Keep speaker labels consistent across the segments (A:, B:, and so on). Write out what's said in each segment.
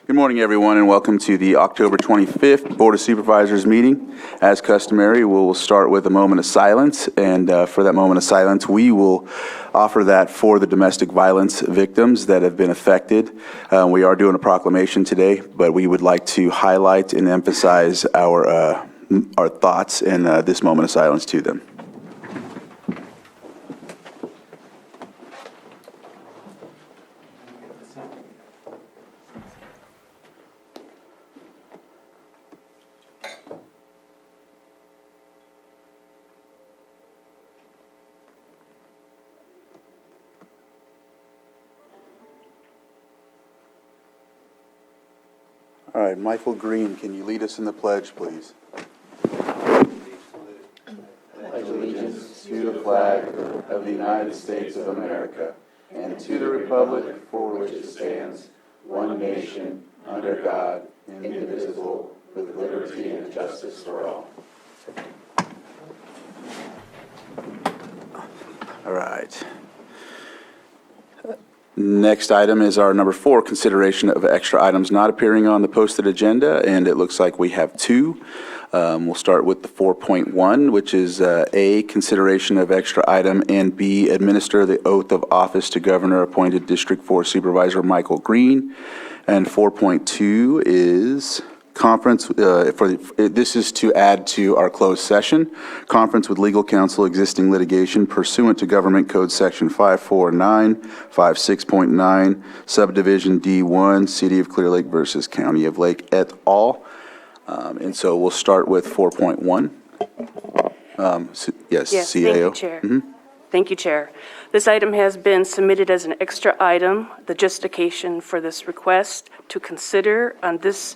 A: Good morning, everyone, and welcome to the October 25th Board of Supervisors meeting. As customary, we'll start with a moment of silence, and for that moment of silence, we will offer that for the domestic violence victims that have been affected. We are doing a proclamation today, but we would like to highlight and emphasize our thoughts and this moment of silence to them. All right, Michael Green, can you lead us in the pledge, please? Pledge allegiance to the flag of the United States of America and to the republic for which it stands, one nation, under God, indivisible, with liberty and justice for all. All right. Next item is our number 4, consideration of extra items not appearing on the posted agenda, and it looks like we have 2. We'll start with the 4.1, which is A, consideration of extra item, and B, administer the oath of office to Governor appointed District 4 Supervisor Michael Green. And 4.2 is conference, this is to add to our closed session, conference with legal counsel existing litigation pursuant to Government Code Section 54956.9, Subdivision D1, City of Clear Lake versus County of Lake et al. And so we'll start with 4.1. Yes, CAO.
B: Thank you, Chair. Thank you, Chair. This item has been submitted as an extra item. The justification for this request to consider on this,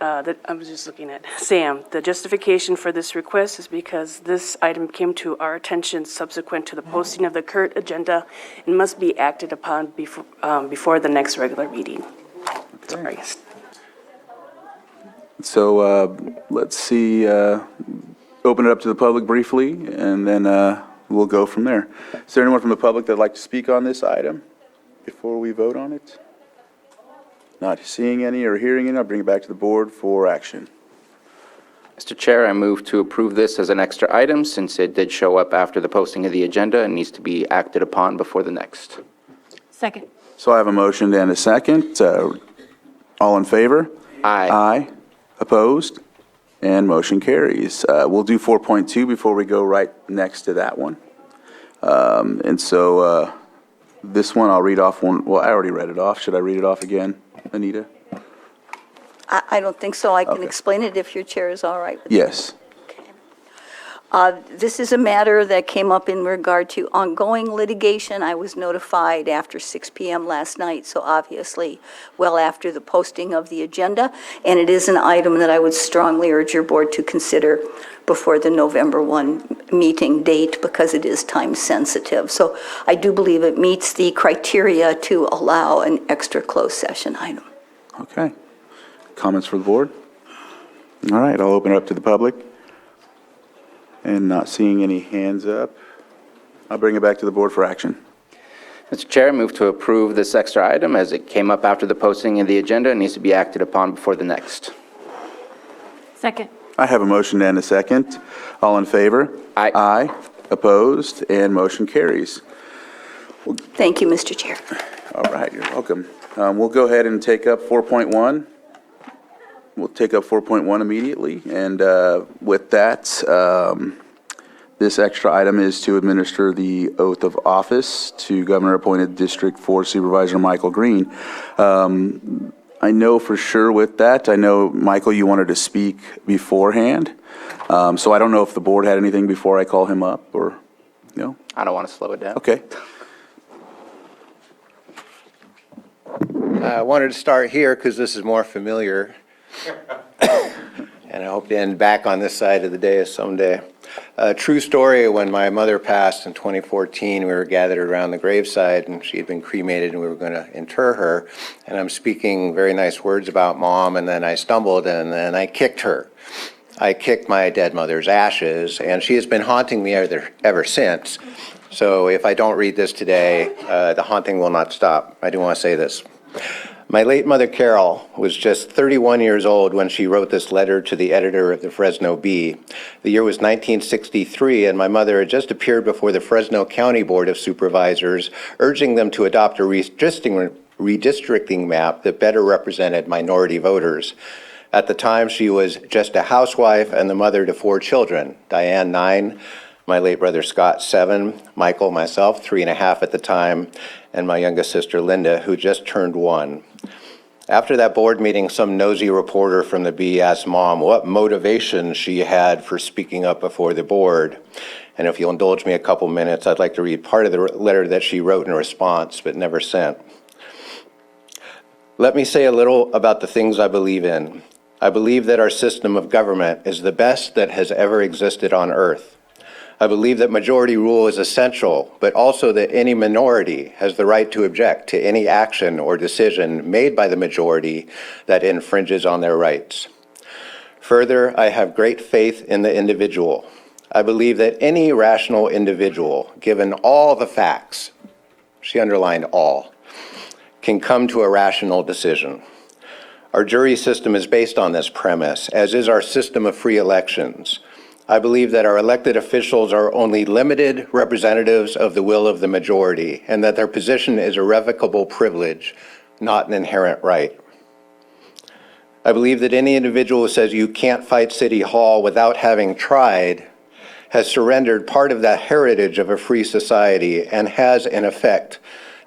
B: I was just looking at Sam. The justification for this request is because this item came to our attention subsequent to the posting of the current agenda and must be acted upon before the next regular meeting. Sorry.
A: So let's see, open it up to the public briefly, and then we'll go from there. Is there anyone from the public that would like to speak on this item before we vote on it? Not seeing any or hearing any, I'll bring it back to the board for action.
C: Mr. Chair, I move to approve this as an extra item since it did show up after the posting of the agenda and needs to be acted upon before the next.
D: Second.
A: So I have a motion and a second. All in favor?
C: Aye.
A: Aye. Opposed? And motion carries. We'll do 4.2 before we go right next to that one. And so this one I'll read off one. Well, I already read it off. Should I read it off again, Anita?
D: I don't think so. I can
A: Okay.
D: explain it if your chair is all right with
A: Yes.
D: This is a matter that came up in regard to ongoing litigation. I was notified after 6 p.m. last night, so obviously well after the posting of the agenda, and it is an item that I would strongly urge your board to consider before the November 1 meeting date because it is time sensitive. So I do believe it meets the criteria to allow an extra closed session item.
A: Okay. Comments for the board? All right, I'll open it up to the public. And not seeing any hands up, I'll bring it back to the board for action.
C: Mr. Chair, I move to approve this extra item as it came up after the posting of the agenda and needs to be acted upon before the next.
D: Second.
A: I have a motion and a second. All in favor?
C: Aye.
A: Aye. Opposed? And motion carries.
D: Thank you, Mr. Chair.
A: All right, you're welcome. We'll go ahead and take up 4.1. We'll take up 4.1 immediately, and with that, this extra item is to administer the oath of office to Governor-appointed District 4 Supervisor Michael Green. I know for sure with that, I know, Michael, you wanted to speak beforehand, so I don't know if the board had anything before I call him up, or, no?
C: I don't want to slow it down.
A: Okay.
E: I wanted to start here because this is more familiar. And I hope to end back on this side of the dais someday. A true story, when my mother passed in 2014, we were gathered around the graveside and she had been cremated and we were going to inter her. And I'm speaking very nice words about Mom, and then I stumbled and then I kicked her. I kicked my dead mother's ashes, and she has been haunting me ever since. So if I don't read this today, the haunting will not stop. I do want to say this. My late mother, Carol, was just 31 years old when she wrote this letter to the editor of the Fresno Bee. The year was 1963, and my mother had just appeared before the Fresno County Board of Supervisors, urging them to adopt a redistricting map that better represented minority voters. At the time, she was just a housewife and the mother to 4 children, Diane, 9, my late brother Scott, 7, Michael, myself, 3.5 at the time, and my youngest sister Linda, who just turned 1. After that board meeting, some nosy reporter from the Bee asked Mom what motivation she had for speaking up before the board. And if you'll indulge me a couple minutes, I'd like to read part of the letter that she wrote in response, but never sent. Let me say a little about the things I believe in. I believe that our system of government is the best that has ever existed on earth. I believe that majority rule is essential, but also that any minority has the right to object to any action or decision made by the majority that infringes on their rights. Further, I have great faith in the individual. I believe that any rational individual, given all the facts, she underlined all, can come to a rational decision. Our jury system is based on this premise, as is our system of free elections. I believe that our elected officials are only limited representatives of the will of the majority, and that their position is a revocable privilege, not an inherent right. I believe that any individual who says you can't fight City Hall without having tried has surrendered part of that heritage of a free society and has, in effect,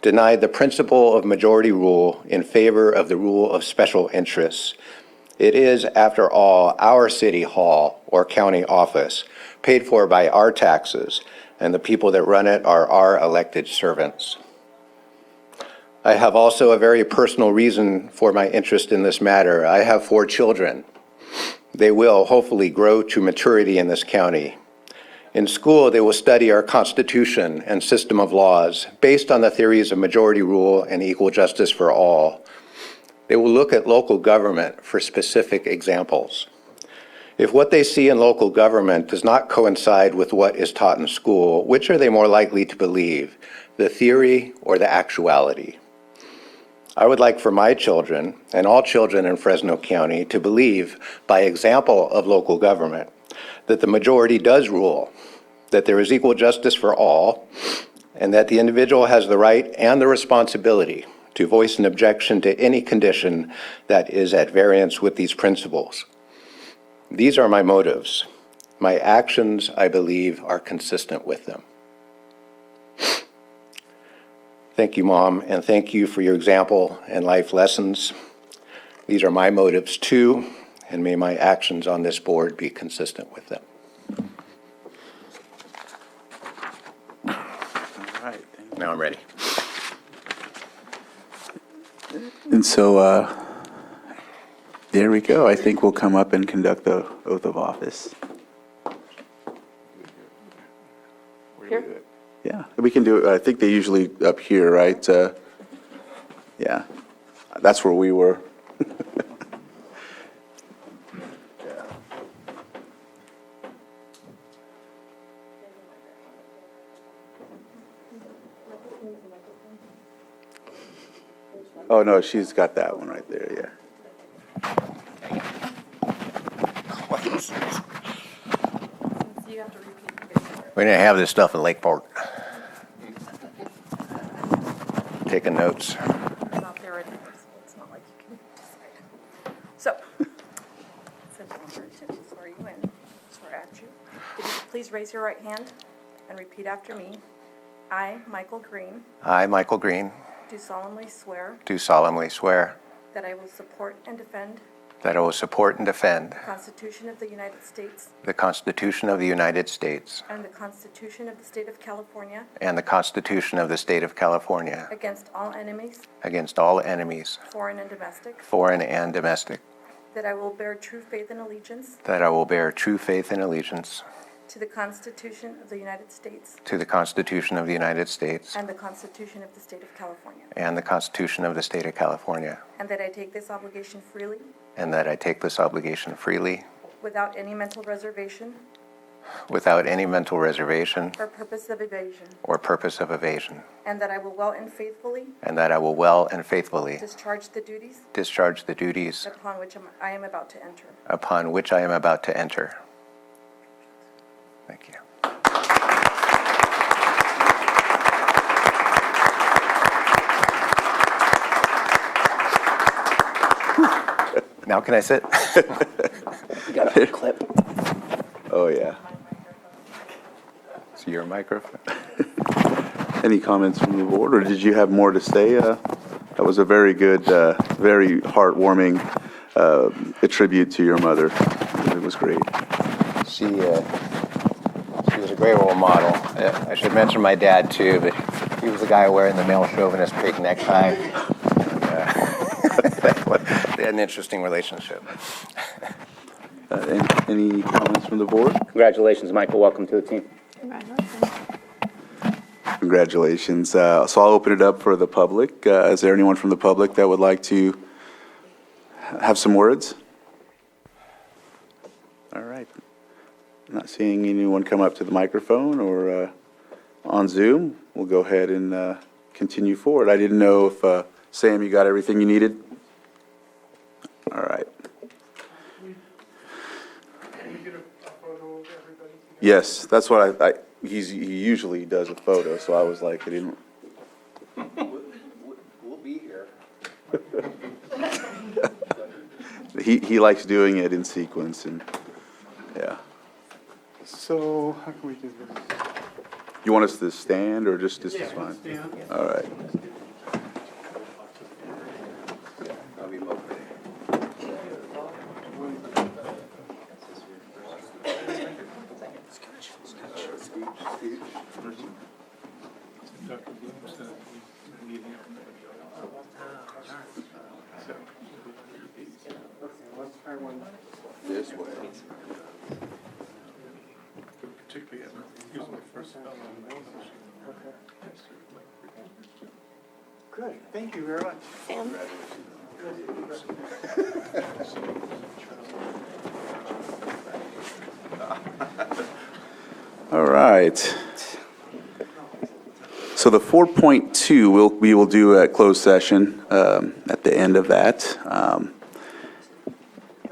E: denied the principle of majority rule in favor of the rule of special interests. It is, after all, our city hall or county office, paid for by our taxes, and the people that run it are our elected servants. I have also a very personal reason for my interest in this matter. I have 4 children. They will hopefully grow to maturity in this county. In school, they will study our Constitution and system of laws based on the theories of majority rule and equal justice for all. They will look at local government for specific examples. If what they see in local government does not coincide with what is taught in school, which are they more likely to believe, the theory or the actuality? I would like for my children, and all children in Fresno County, to believe, by example of local government, that the majority does rule, that there is equal justice for all, and that the individual has the right and the responsibility to voice an objection to any condition that is at variance with these principles. These are my motives. My actions, I believe, are consistent with them. Thank you, Mom, and thank you for your example and life lessons. These are my motives too, and may my actions on this board be consistent with them.
A: All right.
E: Now I'm ready.
A: And so, there we go. I think we'll come up and conduct the oath of office.
B: Here?
A: Yeah, we can do it. I think they usually up here, right? Yeah, that's where we were. Oh, no, she's got that one right there, yeah.
E: We're going to have this stuff in Lakeport. Taking notes.
F: Not there anymore, so it's not like you can decide. So, since you swear you in, swear at you. Would you please raise your right hand and repeat after me? I, Michael Green,
E: I, Michael Green,
F: do solemnly swear
E: do solemnly swear
F: that I will support and defend
E: that I will support and defend
F: the Constitution of the United States
E: the Constitution of the United States
F: and the Constitution of the State of California
E: and the Constitution of the State of California
F: against all enemies,
E: against all enemies,
F: foreign and domestic,
E: foreign and domestic,
F: that I will bear true faith and allegiance
E: that I will bear true faith and allegiance
F: to the Constitution of the United States
E: to the Constitution of the United States
F: and the Constitution of the State of California,
E: and the Constitution of the State of California,
F: and that I take this obligation freely
E: and that I take this obligation freely
F: without any mental reservation
E: without any mental reservation
F: or purpose of evasion,
E: or purpose of evasion,
F: and that I will well and faithfully
E: and that I will well and faithfully
F: discharge the duties
E: discharge the duties
F: upon which I am about to enter.
E: upon which I am about to enter. Thank you. Now can I sit?
C: Got a clip.
A: Oh, yeah.
E: So your microphone.
A: Any comments from the board, or did you have more to say? That was a very good, very heartwarming tribute to your mother. It was great.
E: She was a great role model. I should mention my dad too, but he was the guy wearing the male chauvinist pig necktie. They had an interesting relationship.
A: Any comments from the board?
C: Congratulations, Michael. Welcome to the team.
A: Congratulations. So I'll open it up for the public. Is there anyone from the public that would like to have some words? All right. Not seeing anyone come up to the microphone or on Zoom. We'll go ahead and continue forward. I didn't know if, Sam, you got everything you needed? All right. Yes, that's what he usually does a photo, so I was like, I didn't.
E: We'll be here.
A: He likes doing it in sequence, and, yeah.
G: So, how can we do this?
A: You want us to stand, or just, this is fine? All right. This way.
G: Particularly, using the first spell on Good, thank you very much.
A: All right. So the 4.2, we will do a closed session at the end of that.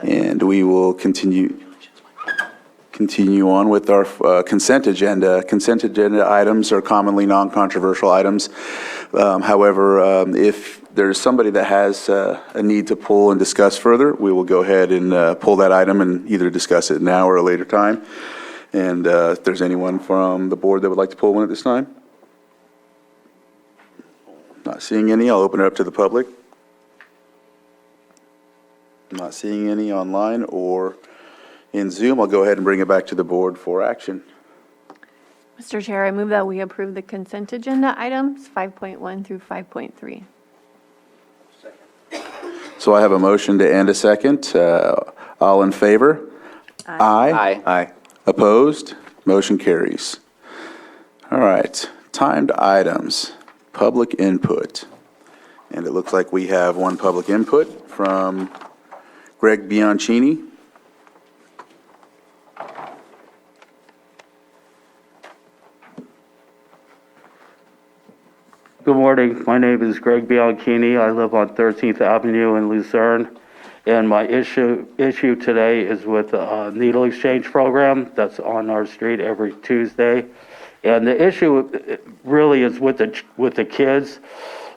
A: And we will continue on with our consent agenda. Consent agenda items are commonly non-controversial items. However, if there's somebody that has a need to pull and discuss further, we will go ahead and pull that item and either discuss it now or a later time. And if there's anyone from the board that would like to pull one at this time? Not seeing any, I'll open it up to the public. Not seeing any online or in Zoom. I'll go ahead and bring it back to the board for action.
H: Mr. Chair, I move that we approve the consent agenda items 5.1 through 5.3.
A: So I have a motion to end a second. All in favor? Aye.
C: Aye.
A: Opposed? Motion carries. All right, timed items, public input. And it looks like we have one public input from Greg Bianchini.
I: Good morning. My name is Greg Bianchini. I live on 13th Avenue in Luzerne. And my issue today is with the needle exchange program that's on our street every Tuesday. And the issue really is with the kids.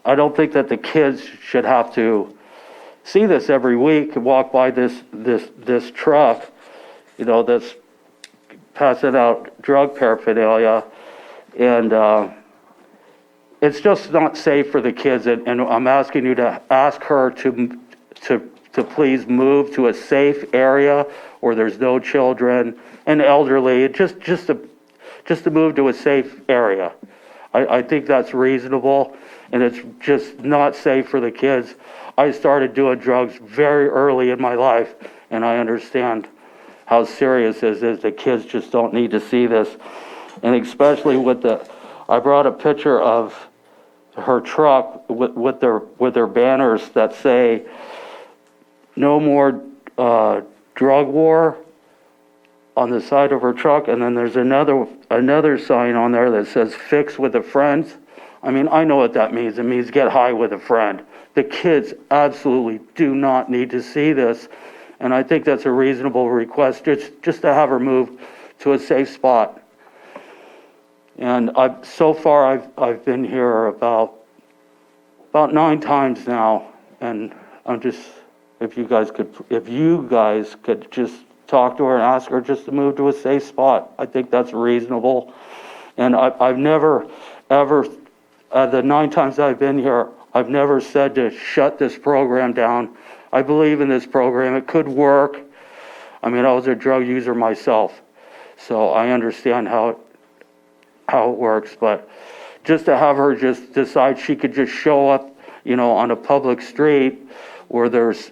I: I don't think that the kids should have to see this every week and walk by this truck, that's passing out drug paraphernalia. And it's just not safe for the kids. And I'm asking you to ask her to please move to a safe area where there's no children and elderly, just to move to a safe area. I think that's reasonable, and it's just not safe for the kids. I started doing drugs very early in my life, and I understand how serious this is. The kids just don't need to see this. And especially I brought a picture of her truck with their banners that say, "No more drug war, on the side of her truck, and then there's another sign on there that says "Fix with a Friend." I mean, I know what that means. It means get high with a friend. The kids absolutely do not need to see this, and I think that's a reasonable request, just to have her move to a safe spot. And so far I've been here about 9 times now, and I'm just, if you guys could just talk to her and ask her just to move to a safe spot. I think that's reasonable. And I've never, ever, the 9 times I've been here, I've never said to shut this program down. I believe in this program. It could work. I mean, I was a drug user myself, so I understand how it works, but just to have her just decide she could just show up, on a public street where there's,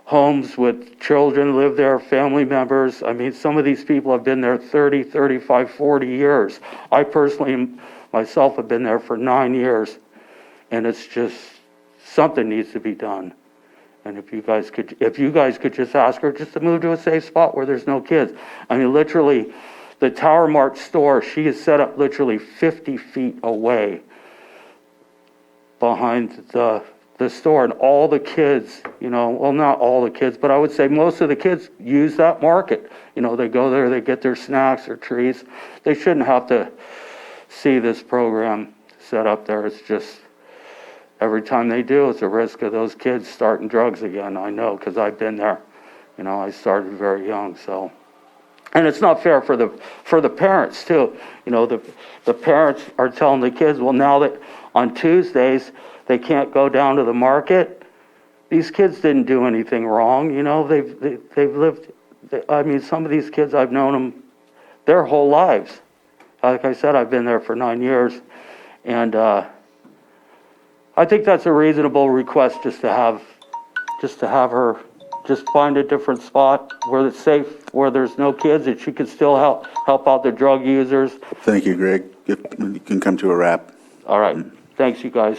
I: homes with children live there, family members. I mean, some of these people have been there 30, 35, 40 years. I personally, myself, have been there for 9 years, and it's just, something needs to be done. And if you guys could just ask her just to move to a safe spot where there's no kids. I mean, literally, the Tower Mart store, she is set up literally 50 feet away behind the store, and all the kids, well, not all the kids, but I would say most of the kids use that market. They go there, they get their snacks or treats. They shouldn't have to see this program set up there. It's just, every time they do, it's a risk of those kids starting drugs again. I know, because I've been there. I started very young, so. And it's not fair for the parents too. The parents are telling the kids, well, now that on Tuesdays they can't go down to the market. These kids didn't do anything wrong. They've lived. Some of these kids, I've known them their whole lives. Like I said, I've been there for 9 years, and I think that's a reasonable request, just to have her just find a different spot where it's safe, where there's no kids, and she can still help out the drug users.
A: Thank you, Greg. You can come to a wrap.
I: All right. Thanks, you guys.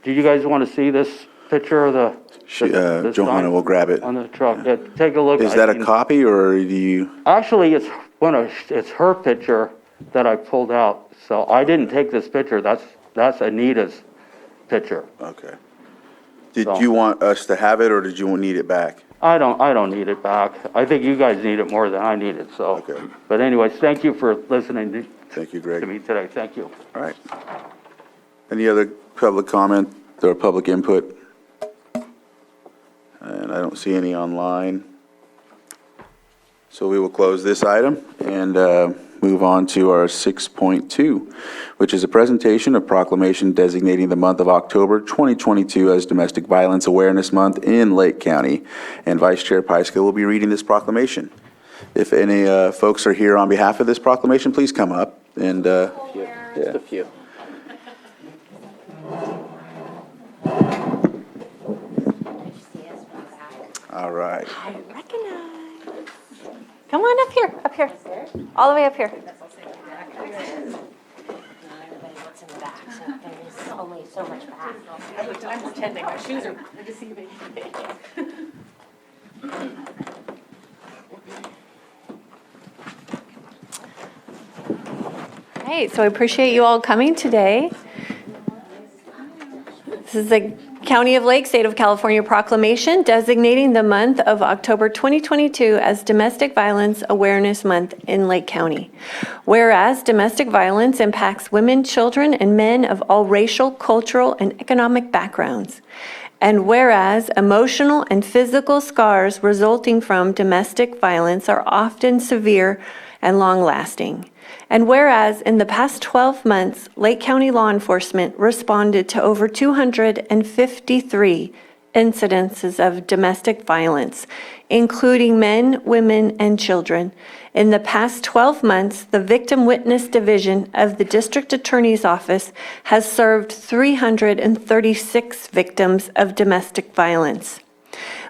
I: Do you guys want to see this picture of the
A: Johanna
I: sign
A: will grab it.
I: on the truck? Yeah, take a look.
A: Is that a copy, or do you?
I: Actually, it's her picture that I pulled out. So I didn't take this picture. That's Anita's picture.
A: Okay. Did you want us to have it, or did you need it back?
I: I don't need it back. I think you guys need it more than I need it, so.
A: Okay.
I: But anyways, thank you for listening
A: Thank you,
I: to
A: Greg.
I: me today. Thank you.
A: All right. Any other public comment or public input? And I don't see any online. So we will close this item and move on to our 6.2, which is a presentation of proclamation designating the month of October 2022 as Domestic Violence Awareness Month in Lake County. And Vice Chair Pyska will be reading this proclamation. If any folks are here on behalf of this proclamation, please come up and
C: Just a few.
A: all right.
F: I recognize. Come on up here, all the way up here.
J: Everybody looks in the back, so there's only so much back.
F: I'm pretending, my shoes are deceiving.
H: Hey, so I appreciate you all coming today. This is the County of Lake, State of California proclamation designating the month of October 2022 as Domestic Violence Awareness Month in Lake County. Whereas domestic violence impacts women, children, and men of all racial, cultural, and economic backgrounds. And whereas emotional and physical scars resulting from domestic violence are often severe and long-lasting. And whereas in the past 12 months, Lake County law enforcement responded to over 253 incidences of domestic violence, including men, women, and children. In the past 12 months, the Victim Witness Division of the District Attorney's Office has served 336 victims of domestic violence.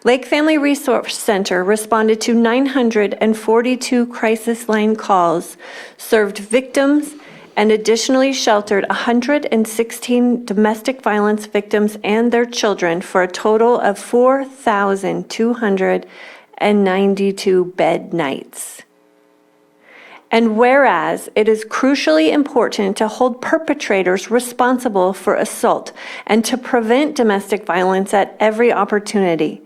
H: Lake Family Resource Center responded to 942 crisis line calls, served victims, and additionally sheltered 116 domestic violence victims and their children for a total of 4,292 bed nights. And whereas it is crucially important to hold perpetrators responsible for assault and to prevent domestic violence at every opportunity.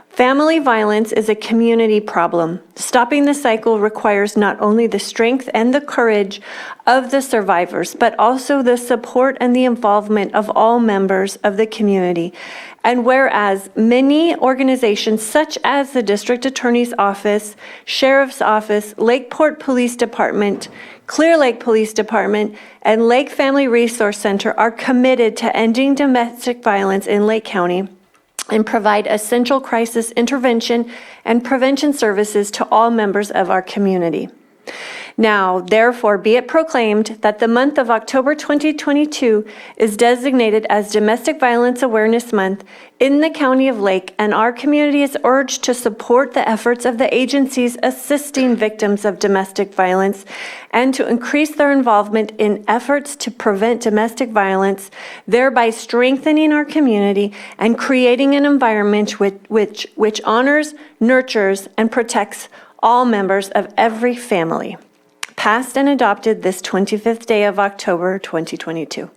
H: Family violence is a community problem. Stopping the cycle requires not only the strength and the courage of the survivors, but also the support and the involvement of all members of the community. And whereas many organizations such as the District Attorney's Office, Sheriff's Office, Lakeport Police Department, Clear Lake Police Department, and Lake Family Resource Center are committed to ending domestic violence in Lake County and provide essential crisis intervention and prevention services to all members of our community. Now, therefore, be it proclaimed that the month of October 2022 is designated as Domestic Violence Awareness Month in the County of Lake, and our community is urged to support the efforts of the agencies assisting victims of domestic violence and to increase their involvement in efforts to prevent domestic violence, thereby strengthening our community and creating an environment which honors, nurtures, and protects all members of every family. Passed and adopted this 25th day of October 2022.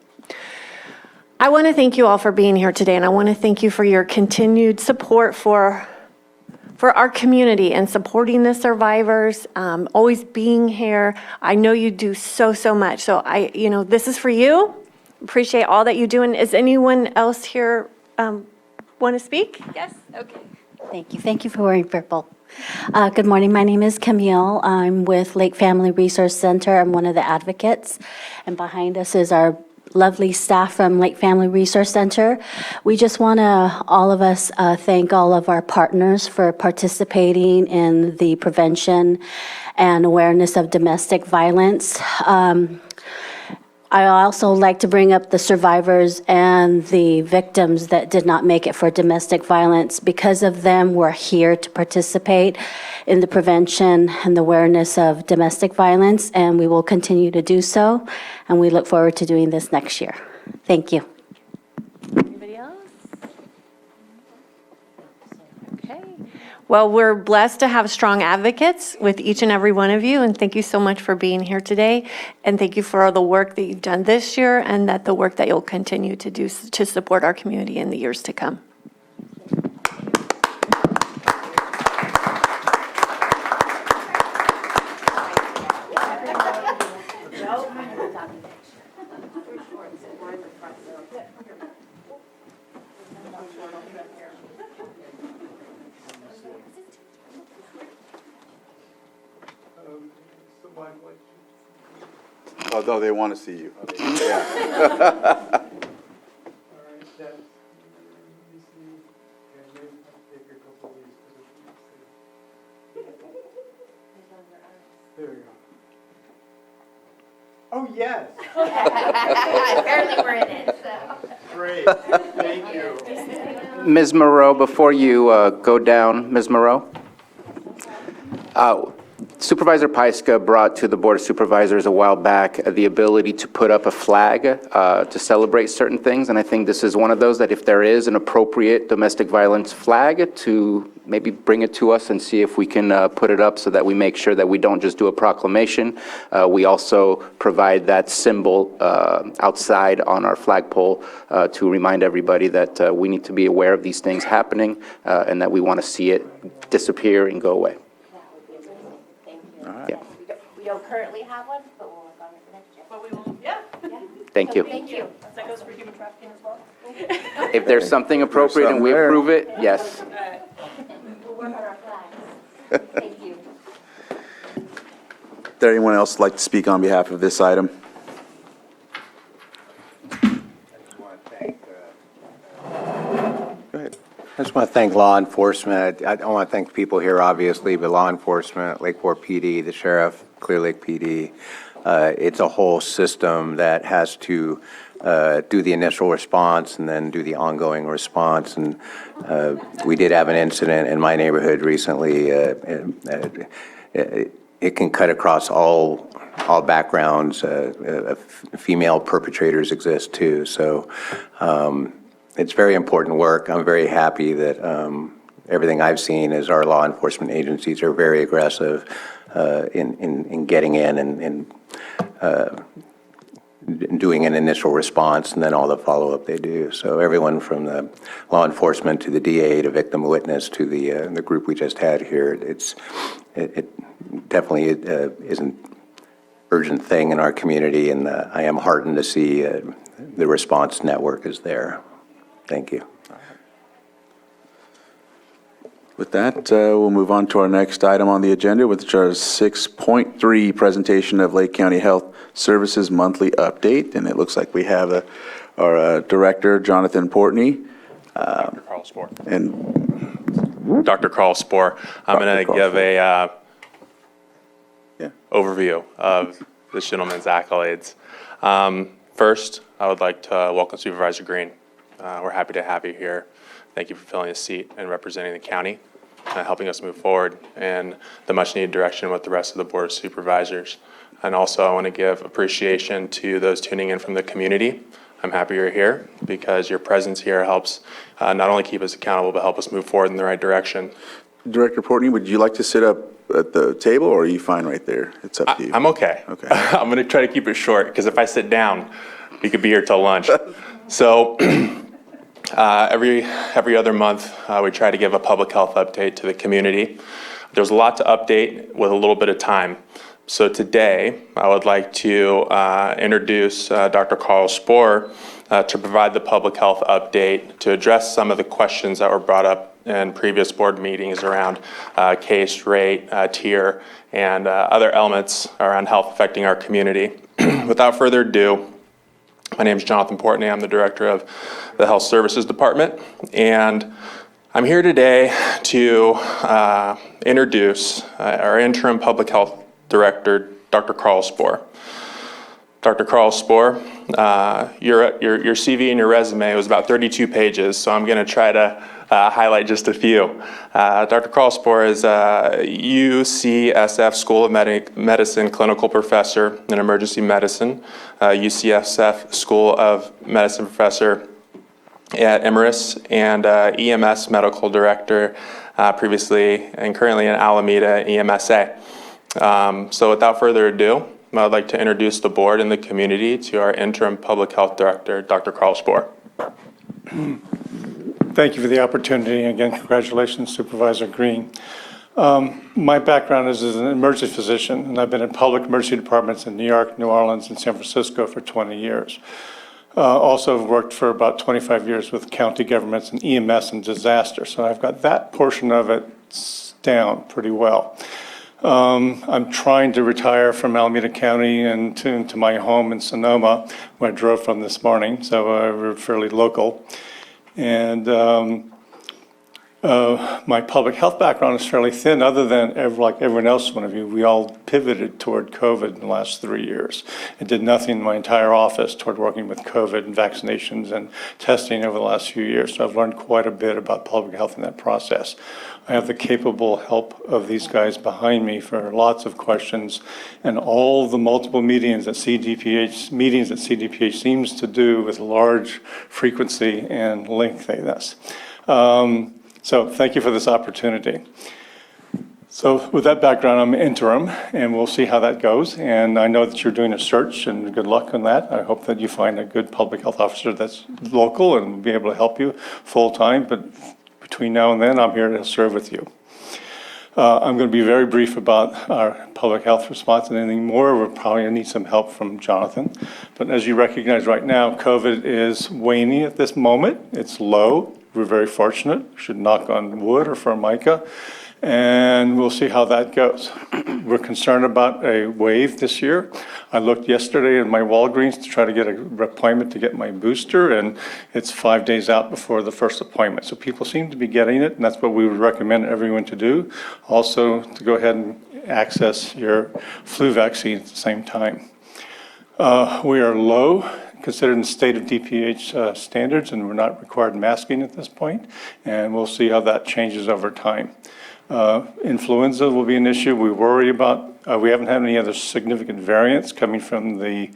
H: I want to thank you all for being here today, and I want to thank you for your continued support for our community and supporting the survivors, always being here. I know you do so much. So this is for you. Appreciate all that you do. And is anyone else here want to speak? Yes? Okay.
K: Thank you. Thank you for wearing purple. Good morning. My name is Camille. I'm with Lake Family Resource Center. I'm one of the advocates. And behind us is our lovely staff from Lake Family Resource Center. We just want to, all of us, thank all of our partners for participating in the prevention and awareness of domestic violence. I also like to bring up the survivors and the victims that did not make it for domestic violence. Because of them, we're here to participate in the prevention and the awareness of domestic violence, and we will continue to do so, and we look forward to doing this next year. Thank you.
H: Anybody else? Okay. Well, we're blessed to have strong advocates with each and every one of you, and thank you so much for being here today, and thank you for all the work that you've done this year and that the work that you'll continue to do to support our community in the years to come.
A: Although they want to see you.
G: All right, that, let me see, and maybe take a couple of these. There we go. Oh, yes.
J: Apparently we're in it, so.
G: Great, thank you.
C: Ms. Moreau, before you go down, Ms. Moreau, Supervisor Pyska brought to the Board of Supervisors a while back the ability to put up a flag to celebrate certain things, and I think this is one of those that if there is an appropriate domestic violence flag, to maybe bring it to us and see if we can put it up so that we make sure that we don't just do a proclamation. We also provide that symbol outside on our flagpole to remind everybody that we need to be aware of these things happening and that we want to see it disappear and go away. Yeah.
J: We don't currently have one, but we'll work on it for next year.
B: But we will, yeah.
C: Thank you.
J: Thank you.
B: That goes for human trafficking as well.
C: If there's something appropriate and we approve it, yes.
J: We'll work on our flags. Thank you.
A: Is there anyone else like to speak on behalf of this item?
E: Go ahead. I just want to thank law enforcement. I want to thank people here, obviously, but law enforcement, Lakeport PD, the sheriff, Clear Lake PD. It's a whole system that has to do the initial response and then do the ongoing response. And we did have an incident in my neighborhood recently. It can cut across all backgrounds. Female perpetrators exist too. So it's very important work. I'm very happy that everything I've seen is our law enforcement agencies are very aggressive. in getting in and doing an initial response and then all the follow-up they do. So everyone from the law enforcement to the DA to victim witness to the group we just had here, it definitely is an urgent thing in our community, and I am heartened to see the response network is there. Thank you.
A: With that, we'll move on to our next item on the agenda, which are 6.3, presentation of Lake County Health Services Monthly Update. And it looks like we have our Director, Jonathan Portney.
L: Dr. Carl Spohr.
A: And
L: Dr. Carl Spohr. I'm going to give a
A: yeah.
L: overview of this gentleman's accolades. First, I would like to welcome Supervisor Green. We're happy to have you here. Thank you for filling a seat and representing the county, helping us move forward in the much-needed direction with the rest of the Board of Supervisors. And also, I want to give appreciation to those tuning in from the community. I'm happy you're here because your presence here helps not only keep us accountable, but help us move forward in the right direction.
A: Director Portney, would you like to sit up at the table, or are you fine right there? It's up to you.
L: I'm okay.
A: Okay.
L: I'm going to try to keep it short because if I sit down, we could be here till lunch. So every other month, we try to give a public health update to the community. There's a lot to update with a little bit of time. So today, I would like to introduce Dr. Carl Spohr to provide the public health update to address some of the questions that were brought up in previous board meetings around case rate, tier, and other elements around health affecting our community. Without further ado, my name is Jonathan Portney. I'm the director of the Health Services Department, and I'm here today to introduce our interim public health director, Dr. Carl Spohr. Dr. Carl Spohr, your CV and your resume was about 32 pages, so I'm going to try to highlight just a few. Dr. Carl Spohr is a UCSF School of Medicine clinical professor in emergency medicine, UCSF School of Medicine professor at Emirates, and EMS medical director previously and currently in Alameda EMSA. So without further ado, I'd like to introduce the board and the community to our interim public health director, Dr. Carl Spohr.
G: Thank you for the opportunity. Again, congratulations, Supervisor Green. My background is as an emergency physician, and I've been in public emergency departments in New York, New Orleans, and San Francisco for 20 years. Also worked for about 25 years with county governments and EMS and disaster, so I've got that portion of it down pretty well. I'm trying to retire from Alameda County and to my home in Sonoma, where I drove from this morning, so we're fairly local. And my public health background is fairly thin, other than like everyone else, one of you, we all pivoted toward COVID in the last 3 years and did nothing in my entire office toward working with COVID and vaccinations and testing over the last few years. So I've learned quite a bit about public health in that process. I have the capable help of these guys behind me for lots of questions and all the multiple meetings that CDPH seems to do with large frequency and lengthiness. So thank you for this opportunity. So with that background, I'm interim, and we'll see how that goes. And I know that you're doing a search, and good luck on that. I hope that you find a good public health officer that's local and will be able to help you full-time. But between now and then, I'm here to serve with you. I'm going to be very brief about our public health response, and anything more, we'll probably need some help from Jonathan. But as you recognize right now, COVID is waning at this moment. It's low. We're very fortunate. We should knock on wood or formica, and we'll see how that goes. We're concerned about a wave this year. I looked yesterday in my Walgreens to try to get an appointment to get my booster, and it's 5 days out before the first appointment. So people seem to be getting it, and that's what we would recommend everyone to do. Also, to go ahead and access your flu vaccine at the same time. We are low, considered in the state of DPH standards, and we're not required masking at this point, and we'll see how that changes over time. Influenza will be an issue we worry about. We haven't had any other significant variants coming from the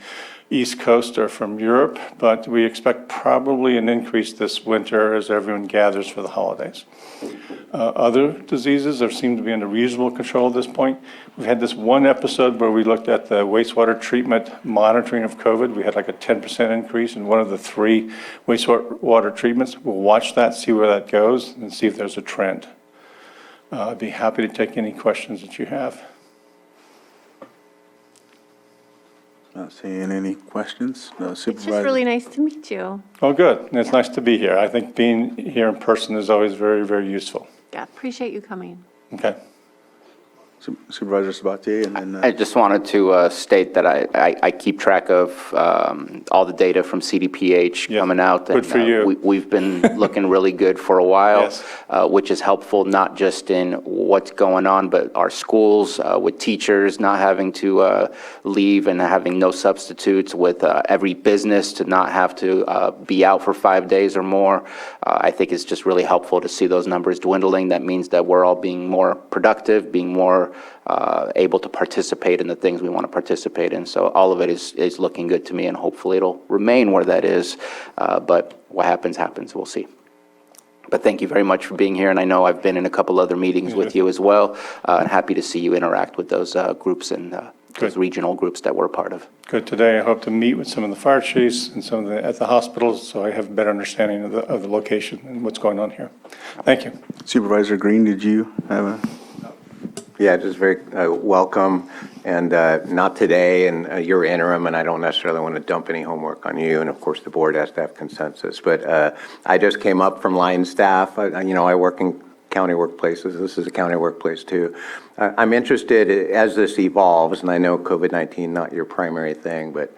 G: East Coast or from Europe, but we expect probably an increase this winter as everyone gathers for the holidays. Other diseases seem to be under reasonable control at this point. We've had this one episode where we looked at the wastewater treatment monitoring of COVID. We had like a 10% increase in one of the 3 wastewater treatments. We'll watch that, see where that goes, and see if there's a trend. I'd be happy to take any questions that you have.
A: Not seeing any questions.
H: It's
A: Supervisor?
H: just really nice to meet you.
G: Oh, good. And it's nice to be here. I think being here in person is always very, very useful.
H: Yeah, appreciate you coming.
G: Okay.
A: Supervisor Sabatier, and then...
C: I just wanted to state that I keep track of all the data from CDPH
G: Yeah,
C: coming out.
G: good for you.
C: We've been looking really good for a while,
G: Yes.
C: which is helpful not just in what's going on, but our schools with teachers not having to leave and having no substitutes, with every business to not have to be out for 5 days or more. I think it's just really helpful to see those numbers dwindling. That means that we're all being more productive, being more able to participate in the things we want to participate in. So all of it is looking good to me, and hopefully it'll remain where that is. But what happens, happens. We'll see. But thank you very much for being here, and I know I've been in a couple other meetings with you as well. Happy to see you interact with those groups and those regional groups that we're a part of.
G: Good. Today, I hope to meet with some of the fire chiefs and some of the at the hospitals, so I have a better understanding of the location and what's going on here. Thank you.
A: Supervisor Green, did you have a...
E: Yeah, just very welcome, and not today, and you're interim, and I don't necessarily want to dump any homework on you, and of course, the board has to have consensus, but I just came up from line staff. I work in county workplaces. This is a county workplace, too. I'm interested, as this evolves, and I know COVID-19 not your primary thing, but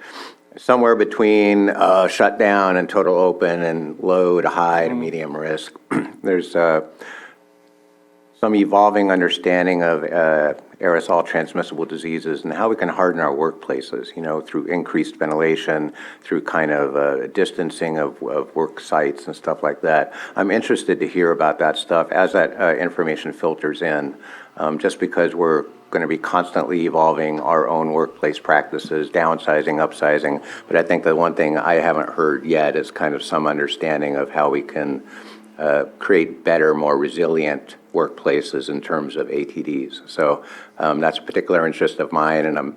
E: somewhere between shutdown and total open and low to high to medium risk, there's some evolving understanding of aerosol transmissible diseases and how we can harden our workplaces, through increased ventilation, through kind of distancing of work sites and stuff like that. I'm interested to hear about that stuff as that information filters in, just because we're going to be constantly evolving our own workplace practices, downsizing, upsizing. But I think the one thing I haven't heard yet is kind of some understanding of how we can create better, more resilient workplaces in terms of ATDs. So that's a particular interest of mine, and I'm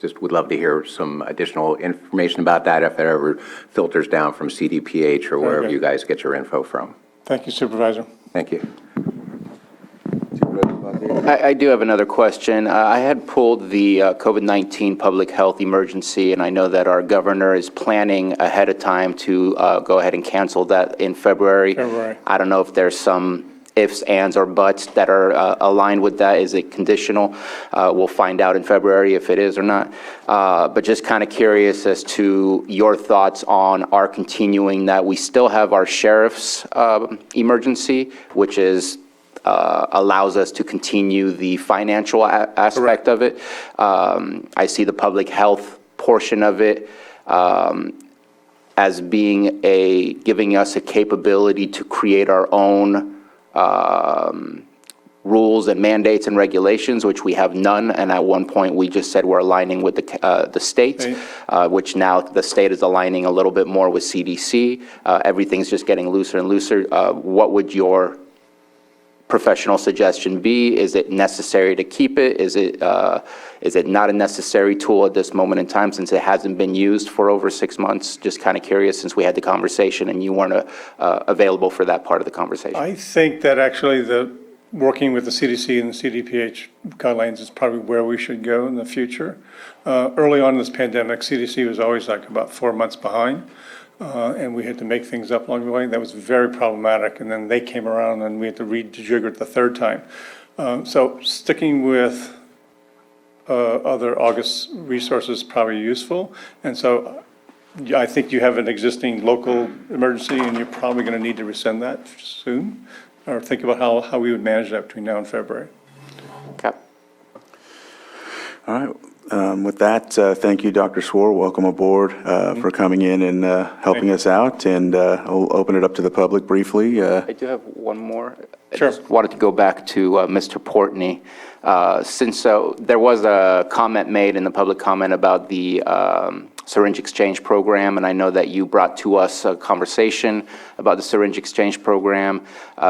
E: just would love to hear some additional information about that if it ever filters down from CDPH or wherever you guys get your info from.
G: Thank you, Supervisor.
E: Thank you.
C: I do have another question. I had pulled the COVID-19 public health emergency, and I know that our governor is planning ahead of time to go ahead and cancel that in February. I don't know if there's some ifs, ands, or buts that are aligned with that. Is it conditional? We'll find out in February if it is or not. But just kind of curious as to your thoughts on our continuing that. We still have our sheriff's emergency, which is allows us to continue the financial aspect of it. I see the public health portion of it as being giving us a capability to create our own rules and mandates and regulations, which we have none. And at one point, we just said we're aligning with the states, which now the state is aligning a little bit more with CDC. Everything's just getting looser and looser. What would your professional suggestion be? Is it necessary to keep it? Is it not a necessary tool at this moment in time since it hasn't been used for over 6 months? Just kind of curious since we had the conversation and you weren't available for that part of the conversation.
G: I think that actually working with the CDC and the CDPH guidelines is probably where we should go in the future. Early on in this pandemic, CDC was always like about 4 months behind. And we had to make things up along the way. That was very problematic. And then they came around and we had to rejigger it the third time. So sticking with other August resources is probably useful. And so I think you have an existing local emergency and you're probably going to need to rescind that soon, or think about how we would manage that between now and February.
C: Okay.
A: All right. With that, thank you, Dr. Swore. Welcome aboard for coming in and helping us out. And I'll open it up to the public briefly.
C: I do have one more.
G: Sure.
C: I just wanted to go back to Mr. Portney. Since there was a comment made in the public comment about the syringe exchange program, and I know that you brought to us a conversation about the syringe exchange program.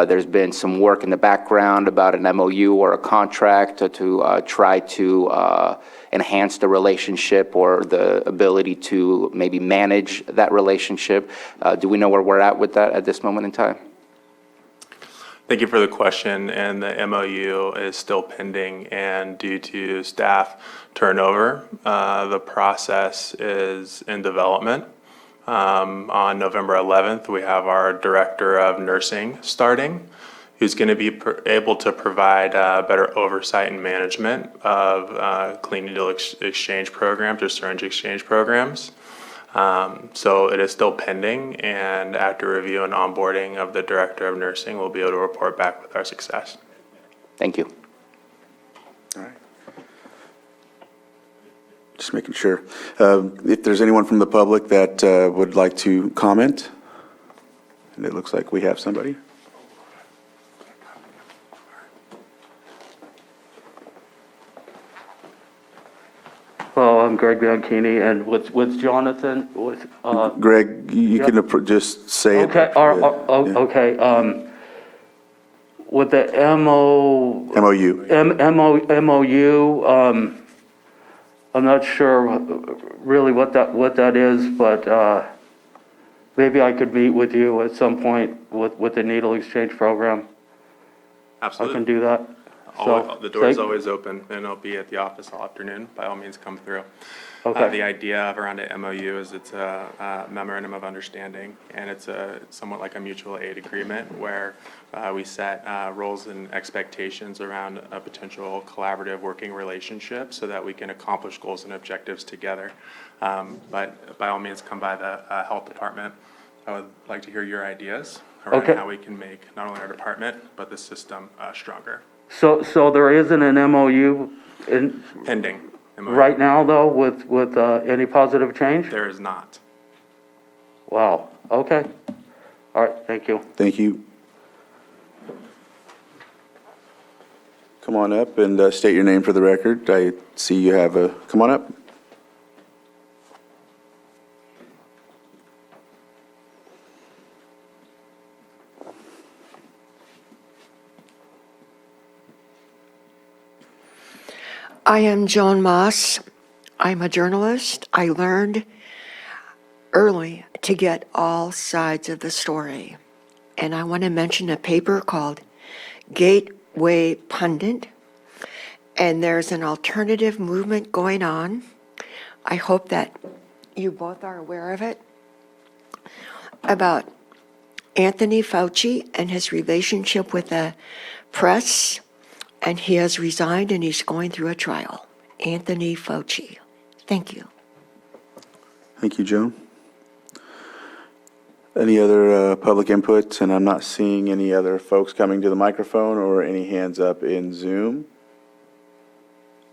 C: There's been some work in the background about an MOU or a contract to try to enhance the relationship or the ability to maybe manage that relationship. Do we know where we're at with that at this moment in time?
L: Thank you for the question, and the MOU is still pending, and due to staff turnover, the process is in development. On November 11th, we have our Director of Nursing starting, who's going to be able to provide better oversight and management of clean needle exchange programs or syringe exchange programs. So it is still pending, and after review and onboarding of the Director of Nursing, we'll be able to report back with our success.
C: Thank you.
A: All right. Just making sure. If there's anyone from the public that would like to comment, and it looks like we have somebody.
I: Hello, I'm Greg Bianchini, and with Jonathan, with,
A: Greg, you
I: Yep.
A: can just say it.
I: okay,
A: Yeah.
I: okay, with the
A: MOU.
I: MOU, I'm not sure really what that is, but maybe I could meet with you at some point with the needle exchange program. I
L: Absolutely.
I: can do that. So,
L: The door is
I: thank-
L: always open, and I'll be at the office all afternoon. By all means, come through.
I: Okay.
L: The idea of around an MOU is it's a memorandum of understanding, and it's somewhat like a mutual aid agreement where we set roles and expectations around a potential collaborative working relationship so that we can accomplish goals and objectives together. But by all means, come by the health department. I would like to hear your ideas around
I: Okay.
L: how we can make not only our department, but the system stronger.
I: So there isn't an MOU in,
L: Pending. MOU.
I: right now, though, with any positive change?
L: There is not.
I: Wow, okay. All right, thank you.
A: Thank you. Come on up and state your name for the record. I see you have a, come on up.
M: I am Joan Moss. I'm a journalist. I learned early to get all sides of the story. And I want to mention a paper called Gateway Pundit. And there's an alternative movement going on. I hope that you both are aware of it, about Anthony Fauci and his relationship with the press. And he has resigned and he's going through a trial. Anthony Fauci. Thank you.
A: Thank you, Joan. Any other public input? And I'm not seeing any other folks coming to the microphone or any hands up in Zoom.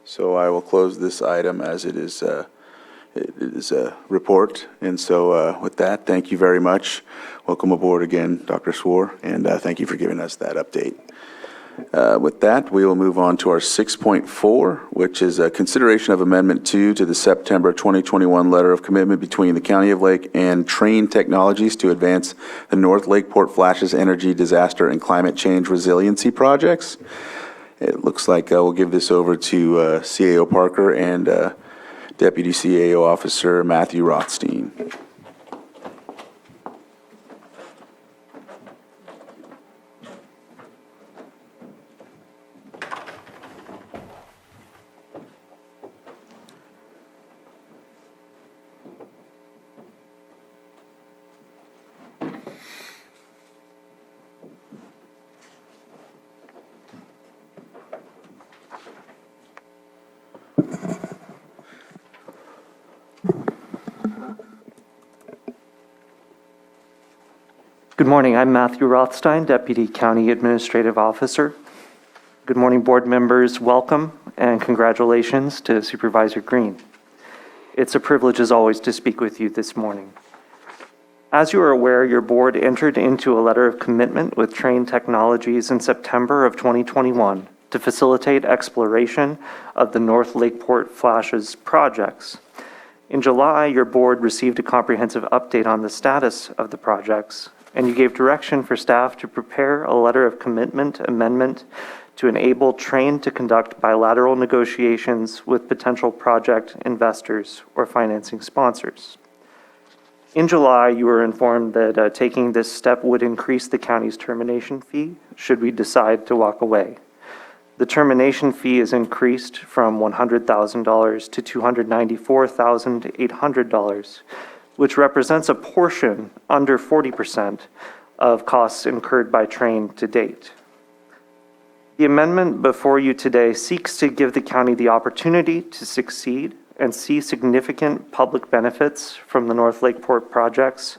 A: So I will close this item as it is a report. And so with that, thank you very much. Welcome aboard again, Dr. Swore, and thank you for giving us that update. With that, we will move on to our 6.4, which is a consideration of Amendment 2 to the September 2021 Letter of Commitment between the County of Lake and Trane Technologies to advance the North Lakeport Flashes Energy Disaster and Climate Change Resiliency Projects. It looks like we'll give this over to CAO Parker and Deputy CAO Officer Matthew Rothstein.
N: Good morning. I'm Matthew Rothstein, Deputy County Administrative Officer. Good morning, board members. Welcome and congratulations to Supervisor Green. It's a privilege as always to speak with you this morning. As you are aware, your board entered into a letter of commitment with Trane Technologies in September of 2021 to facilitate exploration of the North Lakeport Flashes projects. In July, your board received a comprehensive update on the status of the projects, and you gave direction for staff to prepare a letter of commitment amendment to enable Train to conduct bilateral negotiations with potential project investors or financing sponsors. In July, you were informed that taking this step would increase the county's termination fee should we decide to walk away. The termination fee is increased from $100,000 to $294,800, which represents a portion under 40% of costs incurred by Train to date. The amendment before you today seeks to give the county the opportunity to succeed and see significant public benefits from the North Lakeport projects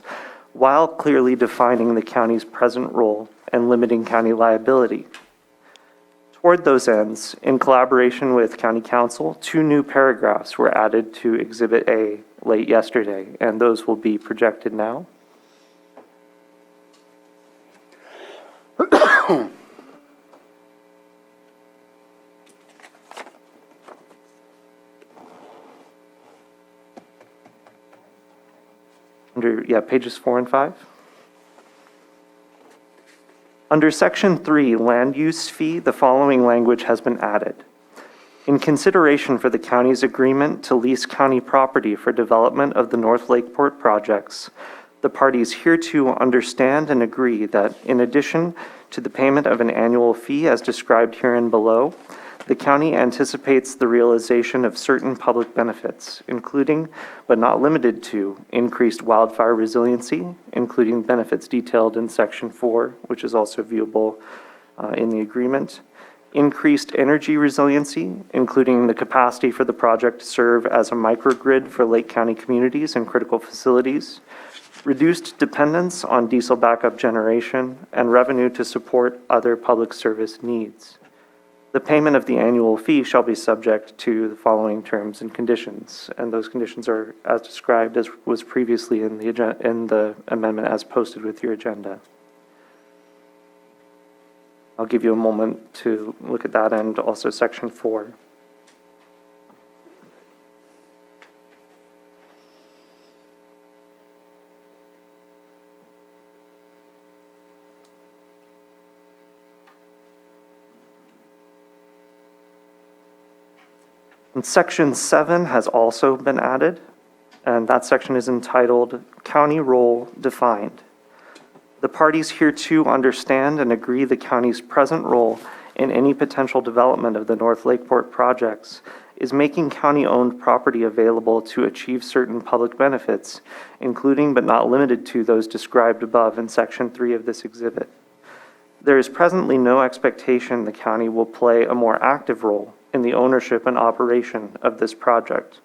N: while clearly defining the county's present role and limiting county liability. Toward those ends, in collaboration with County Council, 2 new paragraphs were added to Exhibit A late yesterday, and those will be projected now. Pages 4 and 5. Under Section 3, Land Use Fee, the following language has been added. In consideration for the county's agreement to lease county property for development of the North Lakeport projects, the parties hereto understand and agree that in addition to the payment of an annual fee as described herein below, the county anticipates the realization of certain public benefits, including, but not limited to, increased wildfire resiliency, including benefits detailed in Section 4, which is also viewable in the agreement, increased energy resiliency, including the capacity for the project to serve as a microgrid for Lake County communities and critical facilities, reduced dependence on diesel backup generation, and revenue to support other public service needs. The payment of the annual fee shall be subject to the following terms and conditions, and those conditions are as described as was previously in the amendment as posted with your agenda. I'll give you a moment to look at that and also Section 4. And Section 7 has also been added, and that section is entitled County Role Defined. The parties hereto understand and agree the county's present role in any potential development of the North Lakeport projects is making county-owned property available to achieve certain public benefits, including but not limited to those described above in Section 3 of this exhibit. There is presently no expectation the county will play a more active role in the ownership and operation of this project.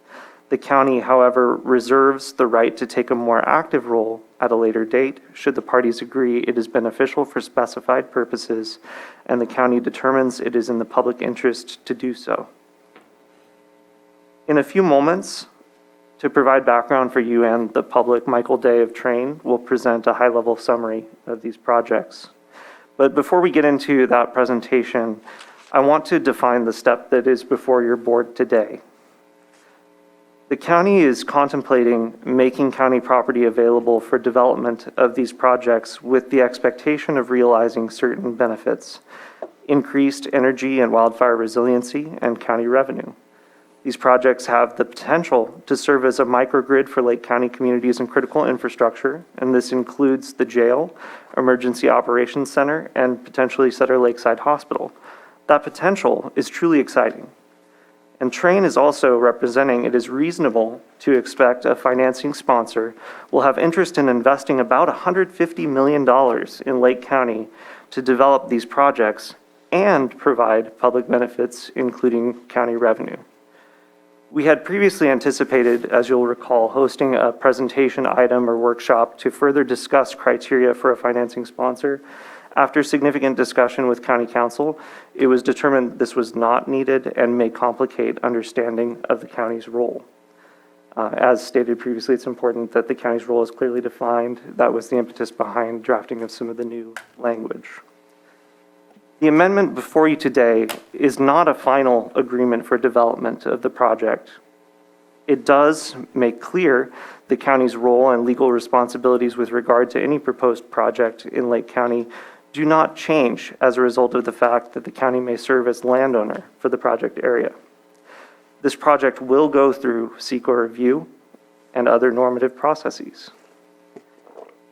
N: The county, however, reserves the right to take a more active role at a later date should the parties agree it is beneficial for specified purposes and the county determines it is in the public interest to do so. In a few moments, to provide background for you and the public, Michael Day of Train will present a high-level summary of these projects. But before we get into that presentation, I want to define the step that is before your board today. The county is contemplating making county property available for development of these projects with the expectation of realizing certain benefits, increased energy and wildfire resiliency, and county revenue. These projects have the potential to serve as a microgrid for Lake County communities and critical infrastructure, and this includes the jail, emergency operations center, and potentially Sutter Lakeside Hospital. That potential is truly exciting. And Train is also representing it is reasonable to expect a financing sponsor will have interest in investing about $150 million in Lake County to develop these projects and provide public benefits, including county revenue. We had previously anticipated, as you'll recall, hosting a presentation item or workshop to further discuss criteria for a financing sponsor. After significant discussion with County Council, it was determined this was not needed and may complicate understanding of the county's role. As stated previously, it's important that the county's role is clearly defined. That was the impetus behind drafting of some of the new language. The amendment before you today is not a final agreement for development of the project. It does make clear the county's role and legal responsibilities with regard to any proposed project in Lake County do not change as a result of the fact that the county may serve as landowner for the project area. This project will go through SEQA review and other normative processes.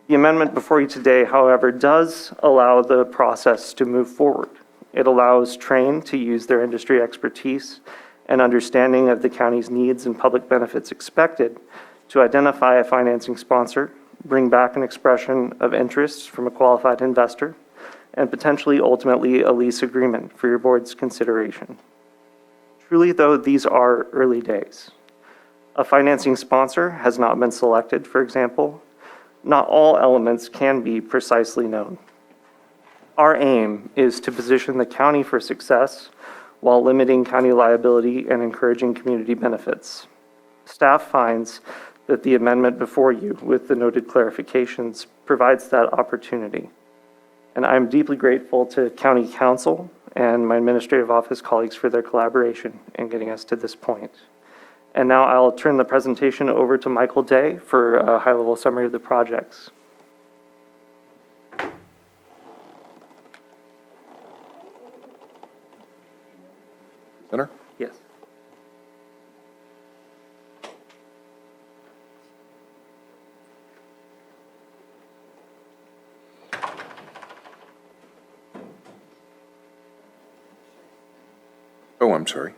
N: The amendment before you today, however, does allow the process to move forward. It allows Train to use their industry expertise and understanding of the county's needs and public benefits expected to identify a financing sponsor, bring back an expression of interest from a qualified investor, and potentially ultimately a lease agreement for your board's consideration. Truly, though, these are early days. A financing sponsor has not been selected, for example. Not all elements can be precisely known. Our aim is to position the county for success while limiting county liability and encouraging community benefits. Staff finds that the amendment before you, with the noted clarifications, provides that opportunity. And I'm deeply grateful to County Council and my administrative office colleagues for their collaboration in getting us to this point. And now I'll turn the presentation over to Michael Day for a high-level summary of the projects.
O: Center?
N: Yes.
O: Oh, I'm sorry.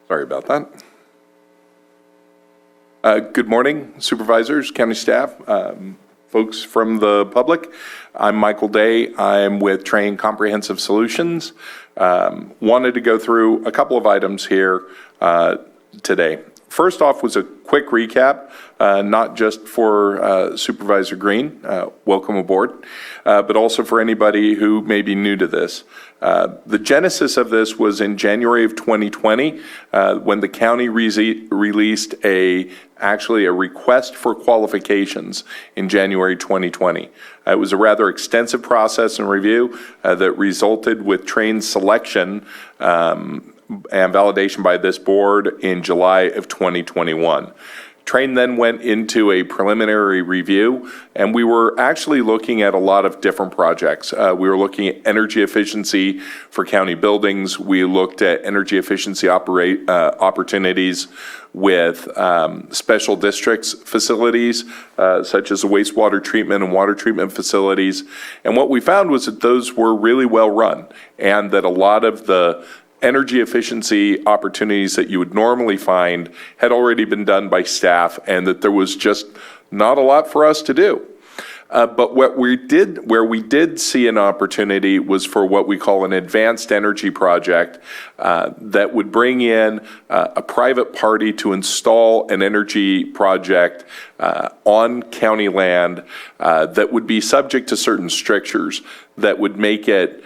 O: Sorry about that. Good morning, supervisors, county staff, folks from the public. I'm Michael Day. I'm with Train Comprehensive Solutions. Wanted to go through a couple of items here today. First off was a quick recap, not just for Supervisor Green, welcome aboard, but also for anybody who may be new to this. The genesis of this was in January of 2020, when the county released actually a request for qualifications in January 2020. It was a rather extensive process and review that resulted with Train's selection and validation by this board in July of 2021. Train then went into a preliminary review, and we were actually looking at a lot of different projects. We were looking at energy efficiency for county buildings. We looked at energy efficiency opportunities with special districts facilities, such as the wastewater treatment and water treatment facilities. And what we found was that those were really well run, and that a lot of the energy efficiency opportunities that you would normally find had already been done by staff, and that there was just not a lot for us to do. But where we did see an opportunity was for what we call an advanced energy project that would bring in a private party to install an energy project on county land that would be subject to certain strictures that would make it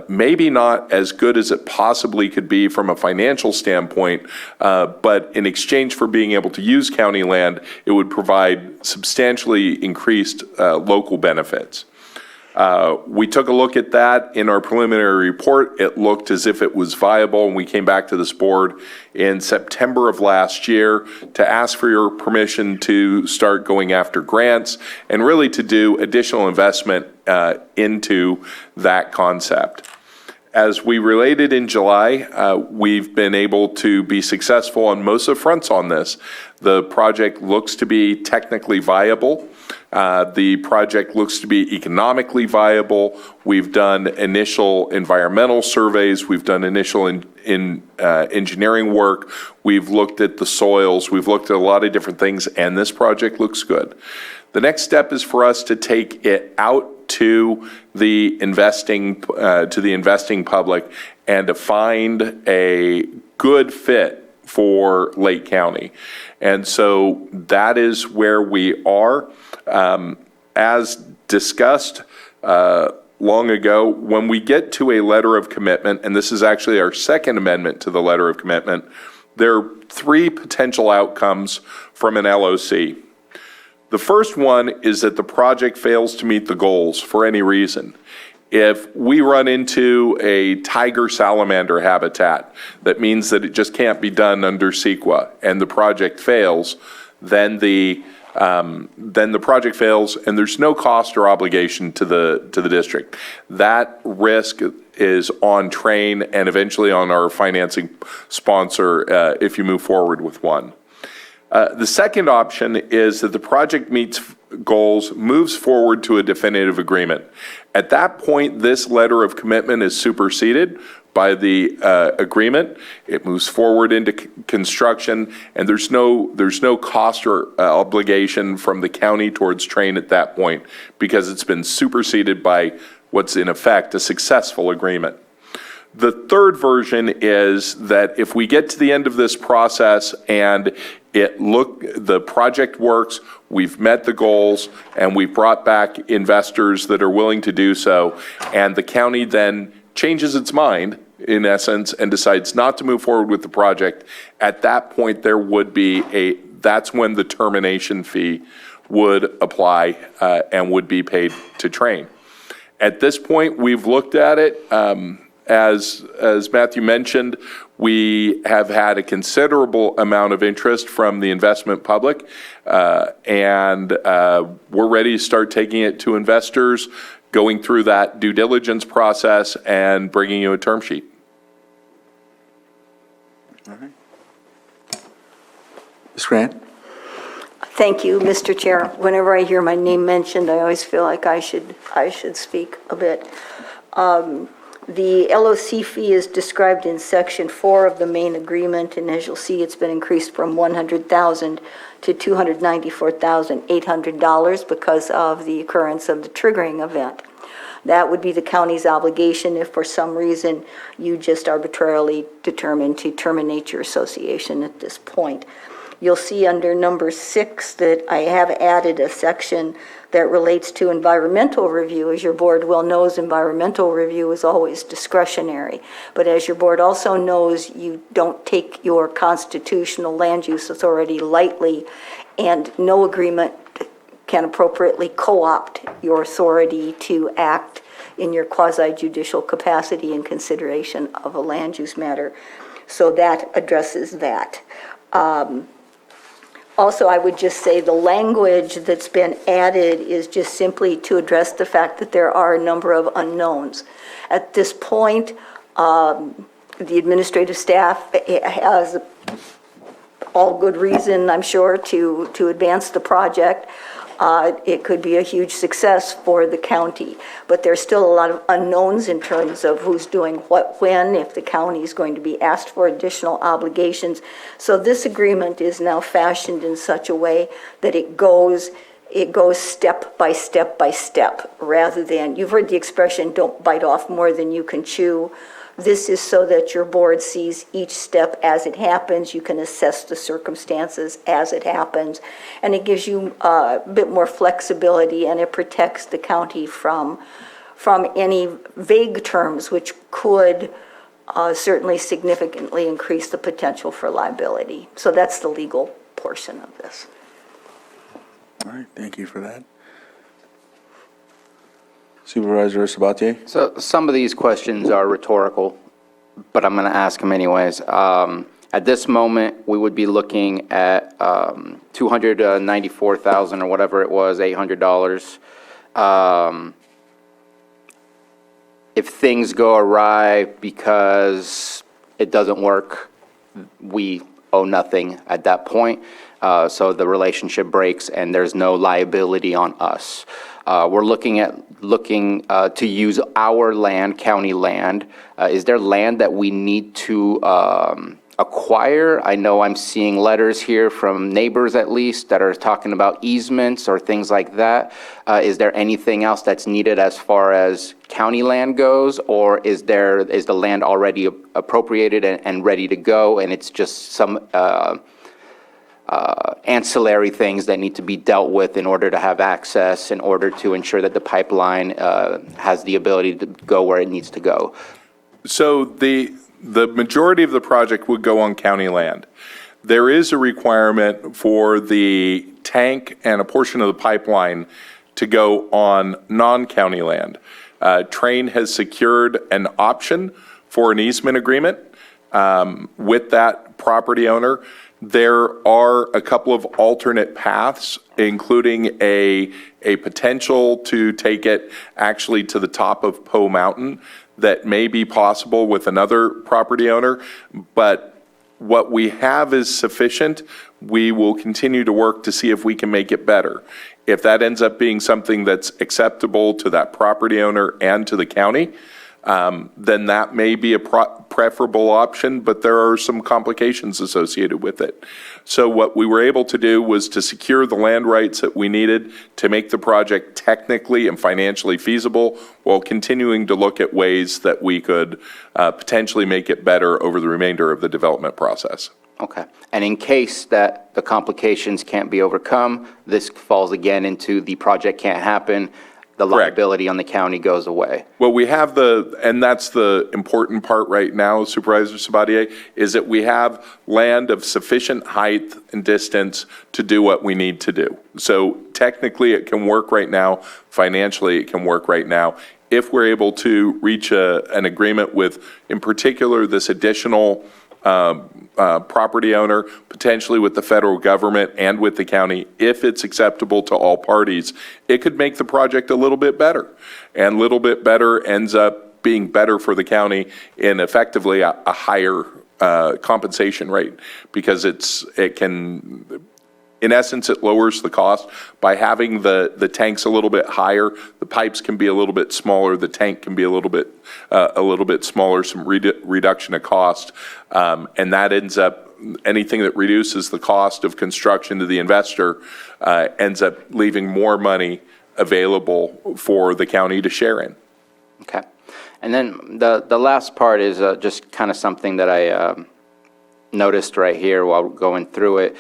O: maybe not as good as it possibly could be from a financial standpoint, but in exchange for being able to use county land, it would provide substantially increased local benefits. We took a look at that in our preliminary report. It looked as if it was viable, and we came back to this board in September of last year to ask for your permission to start going after grants and really to do additional investment into that concept. As we related in July, we've been able to be successful on most of the fronts on this. The project looks to be technically viable. The project looks to be economically viable. We've done initial environmental surveys. We've done initial engineering work. We've looked at the soils. We've looked at a lot of different things, and this project looks good. The next step is for us to take it out to the investing public and to find a good fit for Lake County. And so that is where we are. As discussed long ago, when we get to a letter of commitment, and this is actually our second amendment to the letter of commitment, there are three potential outcomes from an LOC. The first one is that the project fails to meet the goals for any reason. If we run into a tiger salamander habitat, that means that it just can't be done under CEQA, and the project fails, then the project fails, and there's no cost or obligation to the district. That risk is on Train and eventually on our financing sponsor if you move forward with one. The second option is that the project meets goals, moves forward to a definitive agreement. At that point, this letter of commitment is superseded by the agreement. It moves forward into construction, and there's no cost or obligation from the county towards Train at that point because it's been superseded by what's in effect a successful agreement. The third version is that if we get to the end of this process and the project works, we've met the goals, and we've brought back investors that are willing to do so, and the county then changes its mind, in essence, and decides not to move forward with the project, at that point there would be that's when the termination fee would apply and would be paid to Train. At this point, we've looked at it. As Matthew mentioned, we have had a considerable amount of interest from the investment public, and we're ready to start taking it to investors, going through that due diligence process, and bringing you a term sheet.
A: All right. Ms. Grant?
D: Thank you, Mr. Chair. Whenever I hear my name mentioned, I always feel like I should speak a bit. The LOC fee is described in Section 4 of the main agreement, and as you'll see, it's been increased from $100,000 to $294,800 because of the occurrence of the triggering event. That would be the county's obligation if for some reason you just arbitrarily determine to terminate your association at this point. You'll see under number 6 that I have added a section that relates to environmental review. As your board well knows, environmental review is always discretionary. But as your board also knows, you don't take your constitutional land use authority lightly, and no agreement can appropriately co-opt your authority to act in your quasi-judicial capacity in consideration of a land use matter. So that addresses that. Also, I would just say the language that's been added is just simply to address the fact that there are a number of unknowns. At this point, the administrative staff has all good reason, I'm sure, to advance the project. It could be a huge success for the county, but there's still a lot of unknowns in terms of who's doing what when, if the county is going to be asked for additional obligations. So this agreement is now fashioned in such a way that it goes step by step by step, rather than, you've heard the expression, don't bite off more than you can chew. This is so that your board sees each step as it happens. You can assess the circumstances as it happens. And it gives you a bit more flexibility, and it protects the county from any vague terms which could certainly significantly increase the potential for liability. So that's the legal portion of this.
A: All right, thank you for that. Supervisor Sabatier?
C: So some of these questions are rhetorical, but I'm going to ask them anyways. At this moment, we would be looking at $294,000 or whatever it was, $800. If things go awry because it doesn't work, we owe nothing at that point. So the relationship breaks and there's no liability on us. We're looking to use our land, county land. Is there land that we need to acquire? I know I'm seeing letters here from neighbors at least that are talking about easements or things like that. Is there anything else that's needed as far as county land goes, or is the land already appropriated and ready to go, and it's just some ancillary things that need to be dealt with in order to have access, in order to ensure that the pipeline has the ability to go where it needs to go?
O: So the majority of the project would go on county land. there is a requirement for the tank and a portion of the pipeline to go on non-county land. Train has secured an option for an easement agreement with that property owner. There are a couple of alternate paths, including a potential to take it actually to the top of Poe Mountain that may be possible with another property owner, but what we have is sufficient. We will continue to work to see if we can make it better. If that ends up being something that's acceptable to that property owner and to the county, then that may be a preferable option, but there are some complications associated with it. So what we were able to do was to secure the land rights that we needed to make the project technically and financially feasible while continuing to look at ways that we could potentially make it better over the remainder of the development process.
C: Okay. And in case that the complications can't be overcome, this falls again into the project can't happen, the liability on the county goes away.
O: Well, we have and that's the important part right now, Supervisor Sabatier, is that we have land of sufficient height and distance to do what we need to do. So technically it can work right now. Financially it can work right now. If we're able to reach an agreement with, in particular, this additional property owner, potentially with the federal government and with the county, if it's acceptable to all parties, it could make the project a little bit better. And a little bit better ends up being better for the county in effectively a higher compensation rate, because it can, in essence, it lowers the cost by having the tanks a little bit higher. The pipes can be a little bit smaller. The tank can be a little bit smaller. Some reduction of cost, and that ends up anything that reduces the cost of construction to the investor ends up leaving more money available for the county to share in.
C: Okay. And then the last part is just kind of something that I noticed right here while going through it.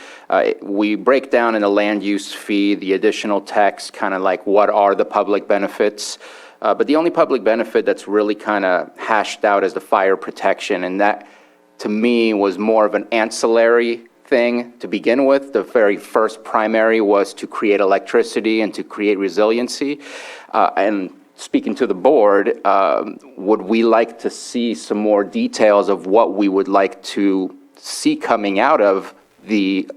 C: We break down in the land use fee the additional text, kind of like what are the public benefits. But the only public benefit that's really kind of hashed out is the fire protection. And that, to me, was more of an ancillary thing to begin with. The very first primary was to create electricity and to create resiliency. And speaking to the board, would we like to see some more details of what we would like to see coming out of the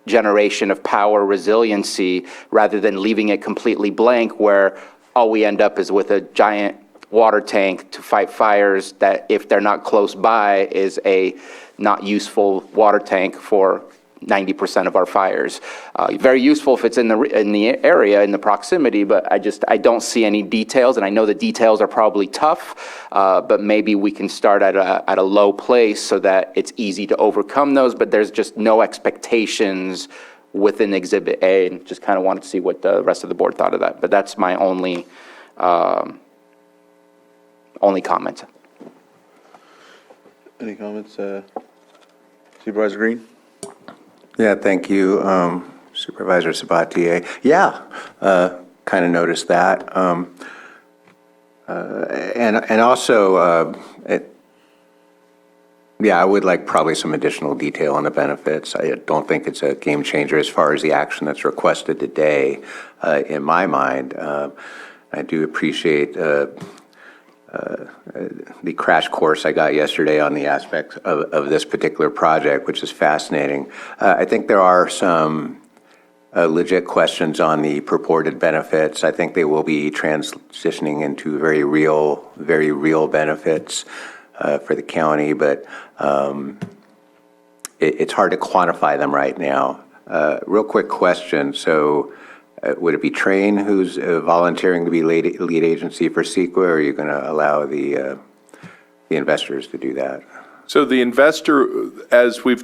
C: generation of power resiliency, rather than leaving it completely blank where all we end up is with a giant water tank to fight fires that, if they're not close by, is a not useful water tank for 90% of our fires. Very useful if it's in the area, in the proximity, but I don't see any details, and I know the details are probably tough, but maybe we can start at a low place so that it's easy to overcome those, but there's just no expectations within Exhibit A, and just kind of wanted to see what the rest of the board thought of that. But that's my only comment.
A: Any comments, Supervisor Green?
E: Yeah, thank you, Supervisor Sabatier. Yeah, kind of noticed that. And also, I would like probably some additional detail on the benefits. I don't think it's a game changer as far as the action that's requested today, in my mind. I do appreciate the crash course I got yesterday on the aspects of this particular project, which is fascinating. I think there are some legit questions on the purported benefits. I think they will be transitioning into very real benefits for the county, but it's hard to quantify them right now. Real quick question. So would it be Train who's volunteering to be lead agency for CEQA, or are you going to allow the investors to do that?
O: So the investor, as we've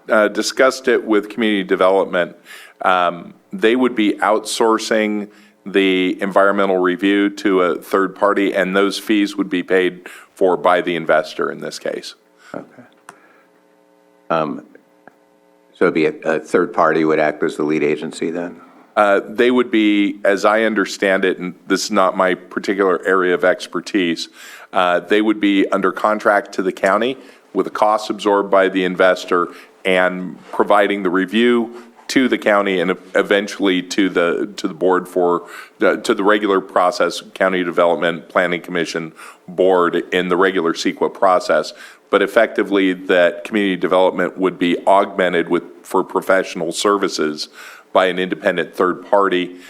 O: discussed it with community development, they would be outsourcing the environmental review to a third party, and those fees would be paid for by the investor in this case.
E: Okay. So it'd be a third party would act as the lead agency then?
O: They would be, as I understand it, and this is not my particular area of expertise, they would be under contract to the county with the costs absorbed by the investor and providing the review to the county and eventually to the board to the regular process, County Development Planning Commission board in the regular CEQA process. But effectively that community development would be augmented for professional services by an independent third party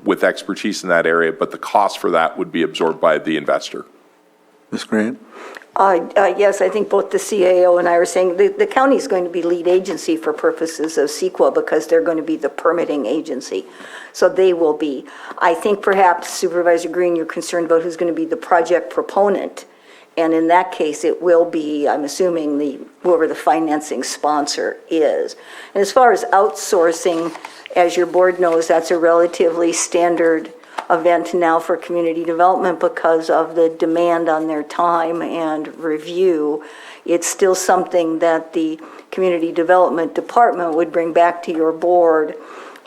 O: with expertise in that area, but the cost for that would be absorbed by the investor.
A: Ms. Grant?
D: Yes, I think both the CAO and I were saying the county is going to be lead agency for purposes of CEQA because they're going to be the permitting agency. So they will be. I think perhaps Supervisor Green, you're concerned about who's going to be the project proponent. And in that case, it will be, I'm assuming, whoever the financing sponsor is. And as far as outsourcing, as your board knows, that's a relatively standard event now for community development because of the demand on their time and review. It's still something that the community development department would bring back to your board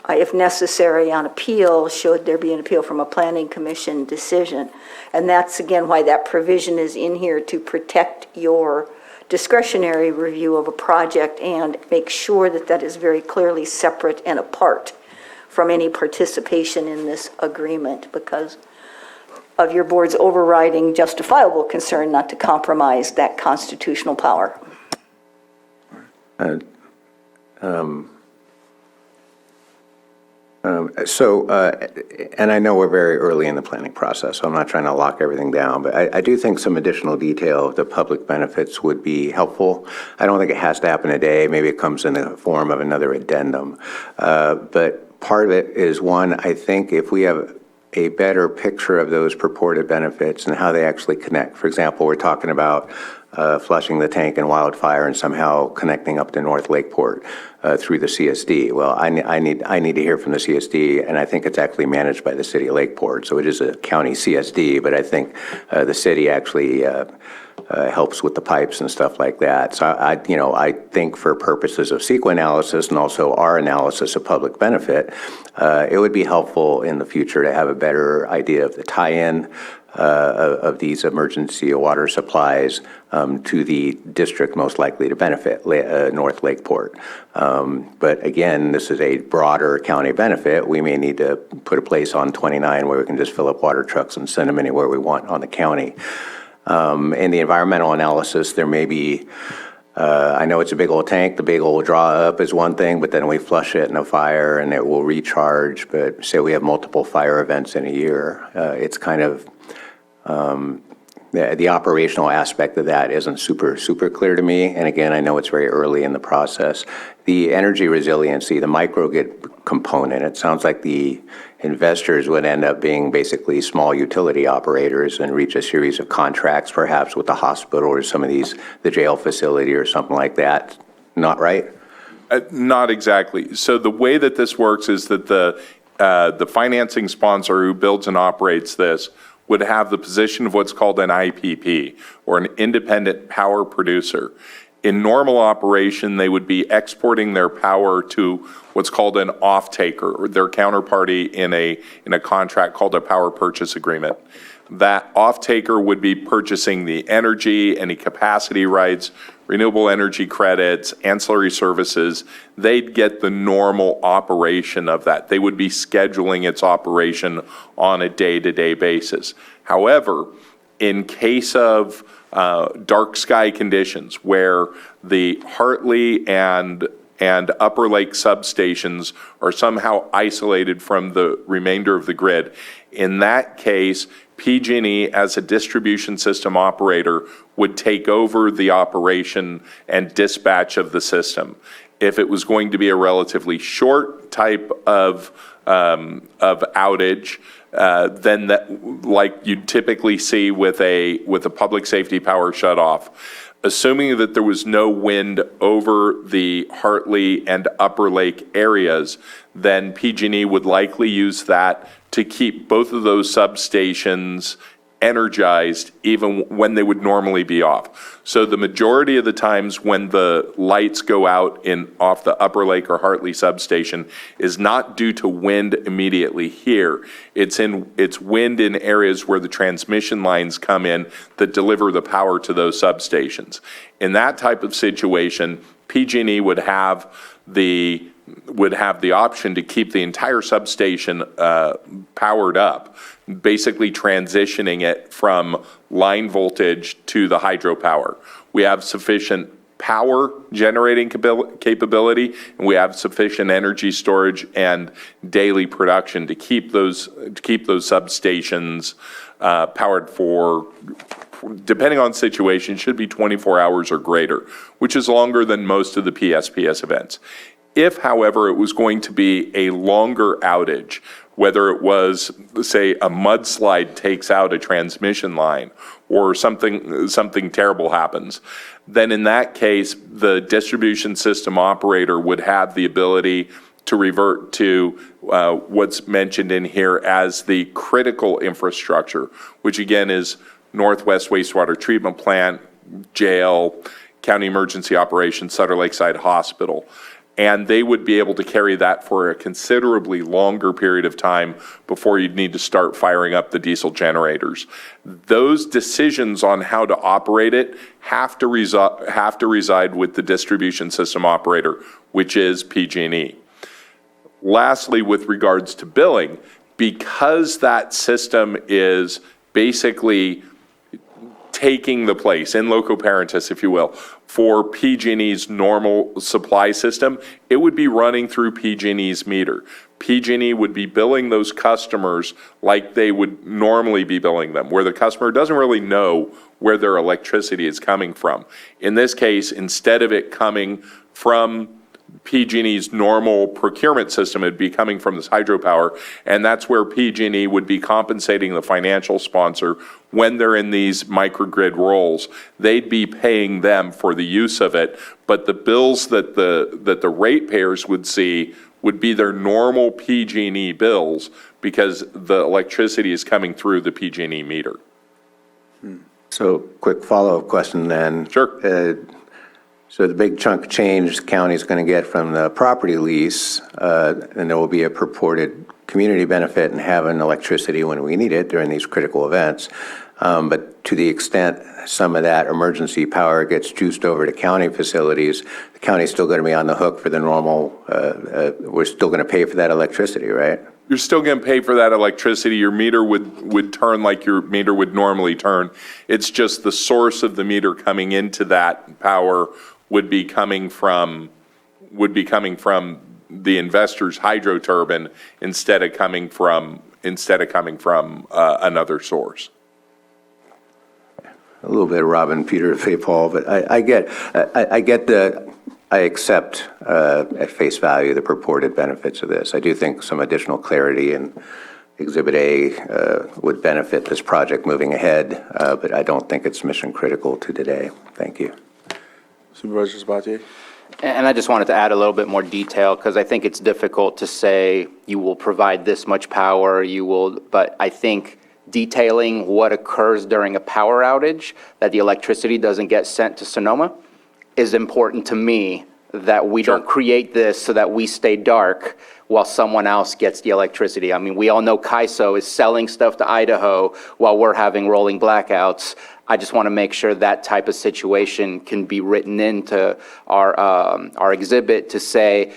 D: if necessary on appeal, should there be an appeal from a planning commission decision. And that's again why that provision is in here, to protect your discretionary review of a project and make sure that that is very clearly separate and apart from any participation in this agreement because of your board's overriding justifiable concern not to compromise that constitutional power.
E: And I know we're very early in the planning process, so I'm not trying to lock everything down, but I do think some additional detail of the public benefits would be helpful. I don't think it has to happen today. Maybe it comes in the form of another addendum. But part of it is, one, I think if we have a better picture of those purported benefits and how they actually connect. For example, we're talking about flushing the tank in Wildfire and somehow connecting up to North Lakeport through the CSD. Well, I need to hear from the CSD, and I think it's actually managed by the city of Lakeport. So it is a county CSD, but I think the city actually helps with the pipes and stuff like that. So I think for purposes of CEQA analysis and also our analysis of public benefit, it would be helpful in the future to have a better idea of the tie-in of these emergency water supplies to the district most likely to benefit, North Lakeport. But again, this is a broader county benefit. We may need to put a place on 29 where we can just fill up water trucks and send them anywhere we want on the county. In the environmental analysis, there may be, I know it's a big old tank, the big old draw up is one thing, but then we flush it in a fire and it will recharge. But say we have multiple fire events in a year, it's kind of, the operational aspect of that isn't super clear to me. And again, I know it's very early in the process. The energy resiliency, the microgrid component, it sounds like the investors would end up being basically small utility operators and reach a series of contracts, perhaps with the hospital or some of the jail facility or something like that. Not right?
O: Not exactly. So the way that this works is that the financing sponsor who builds and operates this would have the position of what's called an IPP, or an independent power producer. In normal operation, they would be exporting their power to what's called an off-taker, or their counterparty in a contract called a power purchase agreement. That off-taker would be purchasing the energy, any capacity rights, renewable energy credits, ancillary services. They'd get the normal operation of that. They would be scheduling its operation on a day-to-day basis. However, in case of dark sky conditions where the Hartley and Upper Lake substations are somehow isolated from the remainder of the grid, in that case, PG&E as a distribution system operator would take over the operation and dispatch of the system. If it was going to be a relatively short type of outage, then that, like you'd typically see with a public safety power shutoff, assuming that there was no wind over the Hartley and Upper Lake areas, then PG&E would likely use that to keep both of those substations energized even when they would normally be off. So the majority of the times when the lights go out off the Upper Lake or Hartley substation is not due to wind immediately here. It's wind in areas where the transmission lines come in that deliver the power to those substations. In that type of situation, PG&E would have the option to keep the entire substation powered up, basically transitioning it from line voltage to the hydropower. We have sufficient power generating capability, and we have sufficient energy storage and daily production to keep those substations powered for, depending on situation, should be 24 hours or greater, which is longer than most of the PSPS events. If, however, it was going to be a longer outage, whether it was, say, a mudslide takes out a transmission line or something terrible happens, then in that case, the distribution system operator would have the ability to revert to what's mentioned in here as the critical infrastructure, which again is Northwest Wastewater Treatment Plant, jail, County Emergency Operations, Sutter Lakeside Hospital. And they would be able to carry that for a considerably longer period of time before you'd need to start firing up the diesel generators. Those decisions on how to operate it have to reside with the distribution system operator, which is PG&E. Lastly, with regards to billing, because that system is basically taking the place, in loco parentis, if you will, for PG&E's normal supply system, it would be running through PG&E's meter. PG&E would be billing those customers like they would normally be billing them, where the customer doesn't really know where their electricity is coming from. In this case, instead of it coming from PG&E's normal procurement system, it'd be coming from this hydropower, and that's where PG&E would be compensating the financial sponsor when they're in these microgrid roles. They'd be paying them for the use of it, but the bills that the ratepayers would see would be their normal PG&E bills because the electricity is coming through the PG&E meter.
E: So quick follow-up question then.
O: Sure.
E: So the big chunk of change the county's going to get from the property lease, and there will be a purported community benefit in having electricity when we need it during these critical events. But to the extent some of that emergency power gets juiced over to county facilities, the county's still going to be on the hook for the normal, we're still going to pay for that electricity, right?
O: You're still going to pay for that electricity. Your meter would turn like your meter would normally turn. It's just the source of the meter coming into that power would be coming from the investor's hydro turbine instead of coming from another source.
E: A little bit of Robin Peter Fay Paul, but I accept at face value the purported benefits of this. I do think some additional clarity in Exhibit A would benefit this project moving ahead, but I don't think it's mission critical to today. Thank you.
A: Supervisor Sabatier?
C: And I just wanted to add a little bit more detail because I think it's difficult to say you will provide this much power, but I think detailing what occurs during a power outage, that the electricity doesn't get sent to Sonoma, is important to me, that we don't create this so that we stay dark while someone else gets the electricity. I mean, we all know CAISO is selling stuff to Idaho while we're having rolling blackouts. I just want to make sure that type of situation can be written into our exhibit to say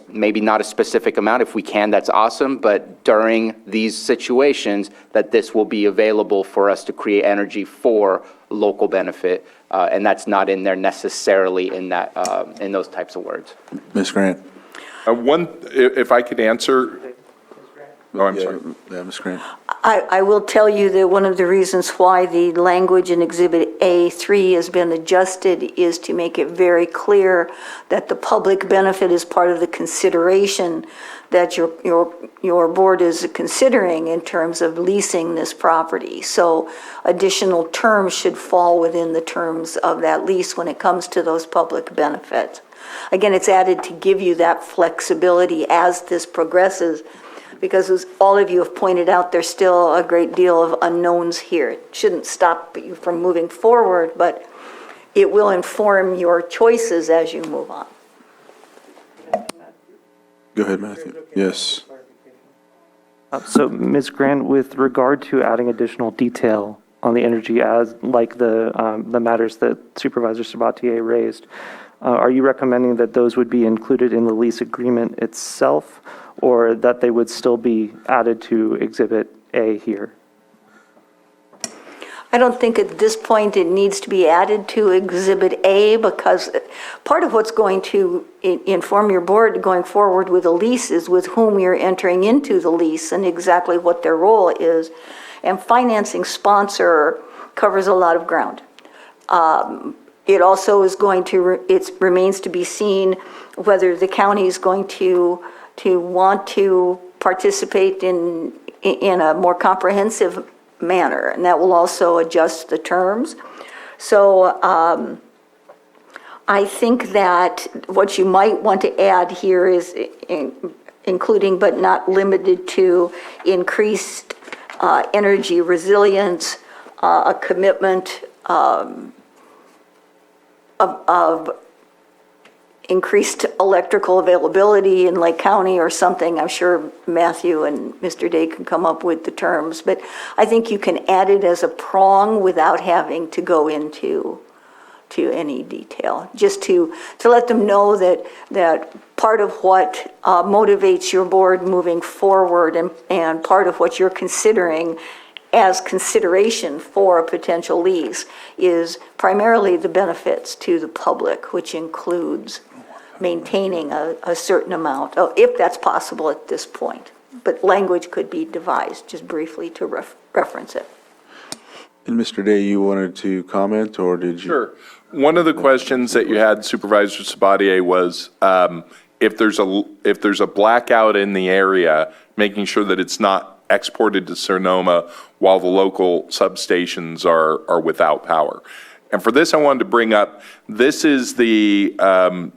C: maybe not a specific amount. If we can, that's awesome. But during these situations, that this will be available for us to create energy for local benefit, and that's not in there necessarily in those types of words.
A: Ms. Grant?
O: If I could answer. Oh, I'm sorry.
A: Yeah, Ms. Grant.
D: I will tell you that one of the reasons why the language in Exhibit A3 has been adjusted is to make it very clear that the public benefit is part of the consideration that your board is considering in terms of leasing this property. So additional terms should fall within the terms of that lease when it comes to those public benefits. Again, it's added to give you that flexibility as this progresses because as all of you have pointed out, there's still a great deal of unknowns here. It shouldn't stop you from moving forward, but it will inform your choices as you move on.
A: Go ahead, Matthew. Yes.
N: So, Ms. Grant, with regard to adding additional detail on the energy as, like the matters that Supervisor Sabatier raised, are you recommending that those would be included in the lease agreement itself, or that they would still be added to Exhibit A here?
D: I don't think at this point it needs to be added to Exhibit A, because part of what's going to inform your board going forward with a lease is with whom you're entering into the lease and exactly what their role is. And financing sponsor covers a lot of ground. It also is going to, it remains to be seen whether the county is going to want to participate in a more comprehensive manner, and that will also adjust the terms. So I think that what you might want to add here is including but not limited to increased energy resilience, a commitment of increased electrical availability in Lake County or something. I'm sure Matthew and Mr. Day can come up with the terms, but I think you can add it as a prong without having to go into any detail, just to let them know that part of what motivates your board moving forward and part of what you're considering as consideration for a potential lease is primarily the benefits to the public, which includes maintaining a certain amount, if that's possible at this point. But language could be devised, just briefly to reference it.
A: And Mr. Day, you wanted to comment, or did you?
O: Sure. One of the questions that you had, Supervisor Sabatier, was if there's a blackout in the area, making sure that it's not exported to Sonoma while the local substations are without power. And for this, I wanted to bring up, this is the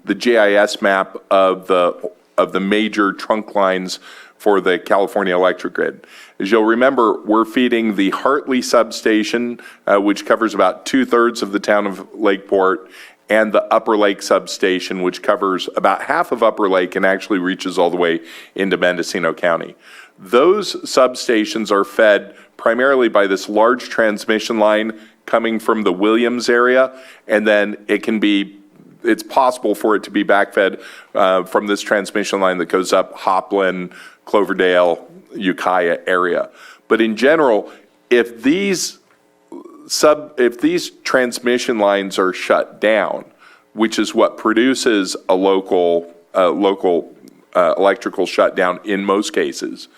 O: GIS map of the major trunk lines for the California electric grid. As you'll remember, we're feeding the Hartley substation, which covers about 2/3 of the town of Lakeport, and the Upper Lake substation, which covers about half of Upper Lake and actually reaches all the way into Mendocino County. Those substations are fed primarily by this large transmission line coming from the Williams area, and then it's possible for it to be backfed from this transmission line that goes up Hopland, Cloverdale, Ukiah area. But in general, if these transmission lines are shut down, which is what produces a local electrical shutdown in most cases,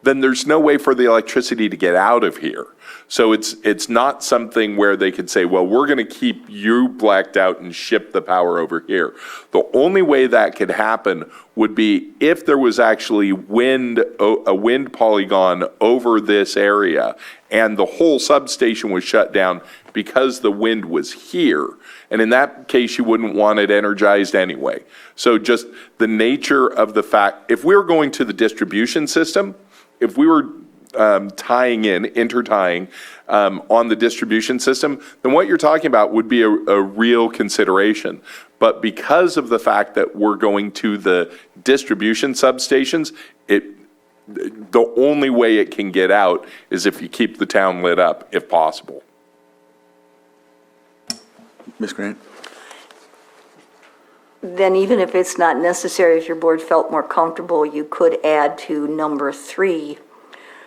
O: then there's no way for the electricity to get out of here. So it's not something where they could say, well, we're going to keep you blacked out and ship the power over here. The only way that could happen would be if there was actually a wind polygon over this area and the whole substation was shut down because the wind was here. And in that case, you wouldn't want it energized anyway. So just the nature of the fact, if we were going to the distribution system, if we were intertying on the distribution system, then what you're talking about would be a real consideration. But because of the fact that we're going to the distribution substations, the only way it can get out is if you keep the town lit up, if possible.
A: Ms. Grant?
D: Then even if it's not necessary, if your board felt more comfortable, you could add to number 3,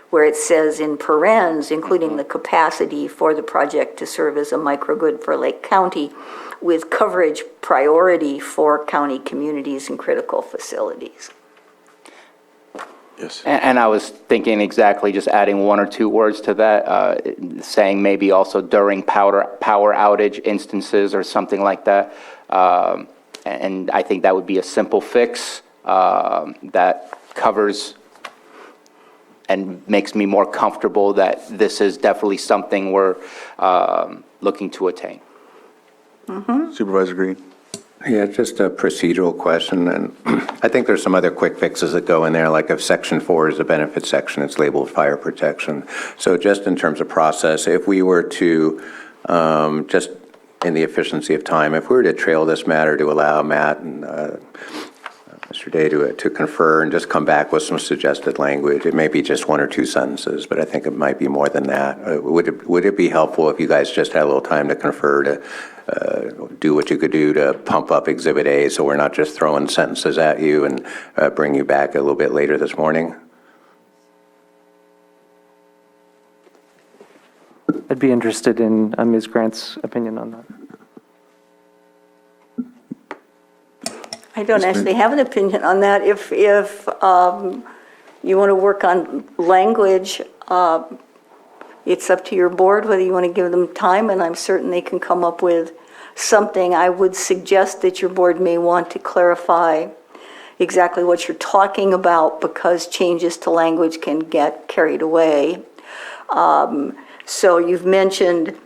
D: where it says in parens, including the capacity for the project to serve as a microgrid for Lake County with coverage priority for county communities and critical facilities.
A: Yes.
C: And I was thinking exactly just adding 1 or 2 words to that, saying maybe also during power outage instances or something like that. And I think that would be a simple fix that covers and makes me more comfortable that this is definitely something we're looking to attain.
A: Supervisor Green?
E: Yeah, just a procedural question, and I think there's some other quick fixes that go in there, like if Section 4 is a benefit section, it's labeled fire protection. So just in terms of process, if we were to, just in the efficiency of time, if we were to trail this matter to allow Matt and Mr. Day to confer and just come back with some suggested language, it may be just one or two sentences, but I think it might be more than that. Would it be helpful if you guys just had a little time to confer to do what you could do to pump up Exhibit A so we're not just throwing sentences at you and bring you back a little bit later this morning?
N: I'd be interested in Ms. Grant's opinion on that.
D: I don't actually have an opinion on that. If you want to work on language, it's up to your board whether you want to give them time, and I'm certain they can come up with something. I would suggest that your board may want to clarify exactly what you're talking about, because changes to language can get carried away. So you've mentioned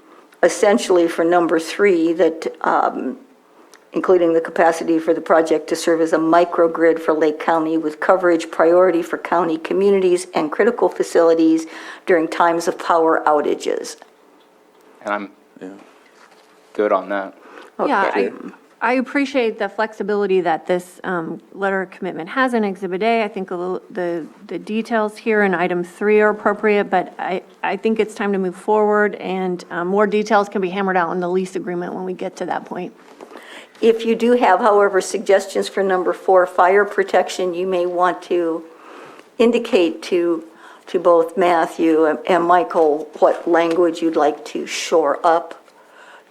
D: essentially for number 3 that including the capacity for the project to serve as a microgrid for Lake County with coverage priority for county communities and critical facilities during times of power outages.
C: And I'm good on that.
H: Yeah, I appreciate the flexibility that this letter of commitment has in Exhibit A. I think the details here in item 3 are appropriate, but I think it's time to move forward, and more details can be hammered out in the lease agreement when we get to that point.
D: If you do have, however, suggestions for number 4, fire protection, you may want to indicate to both Matthew and Michael what language you'd like to shore up,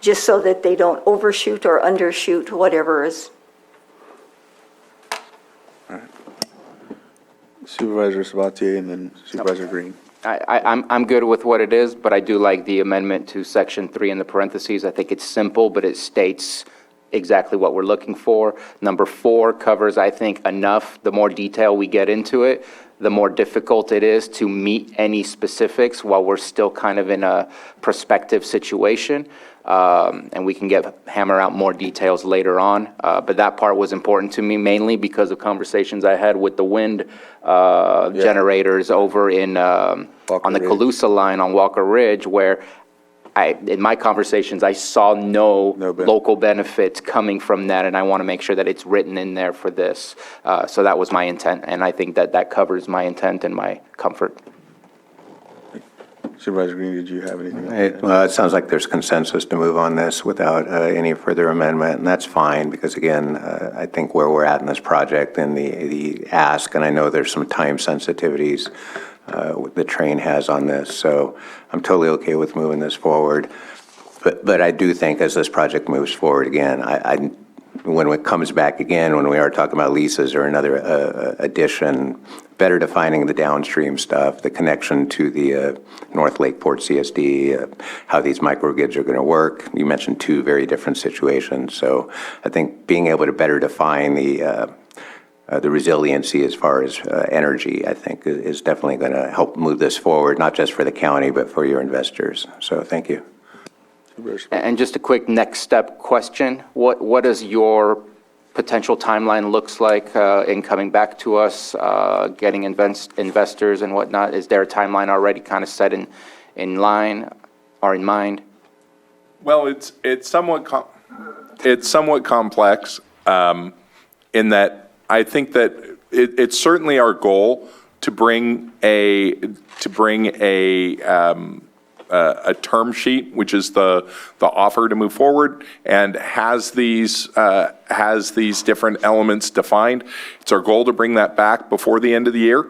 D: just so that they don't overshoot or undershoot whatever is.
A: All right. Supervisor Sabatier and then Supervisor Green.
C: I'm good with what it is, but I do like the amendment to Section 3 in the parentheses. I think it's simple, but it states exactly what we're looking for. Number 4 covers, I think, enough. The more detail we get into it, the more difficult it is to meet any specifics while we're still kind of in a prospective situation. And we can hammer out more details later on. But that part was important to me mainly because of conversations I had with the wind generators over in on the Colusa line on Walker Ridge, where in my conversations, I saw no local benefits coming from that, and I want to make sure that it's written in there for this. So that was my intent, and I think that covers my intent and my comfort.
A: Supervisor Green, did you have anything?
E: Well, it sounds like there's consensus to move on this without any further amendment, and that's fine, because again, I think where we're at in this project and the ask, and I know there's some time sensitivities the train has on this, so I'm totally okay with moving this forward. But I do think as this project moves forward again, when it comes back again, when we are talking about leases or another addition, better defining the downstream stuff, the connection to the North Lakeport CSD, how these microgrids are going to work. You mentioned 2 very different situations, so I think being able to better define the resiliency as far as energy, I think, is definitely going to help move this forward, not just for the county, but for your investors. So thank you.
C: And just a quick next step question. What does your potential timeline looks like in coming back to us, getting investors and whatnot? Is there a timeline already kind of set in line or in mind?
O: Well, it's somewhat complex in that I think that it's certainly our goal to bring a term sheet, which is the offer to move forward, and has these different elements defined. It's our goal to bring that back before the end of the year.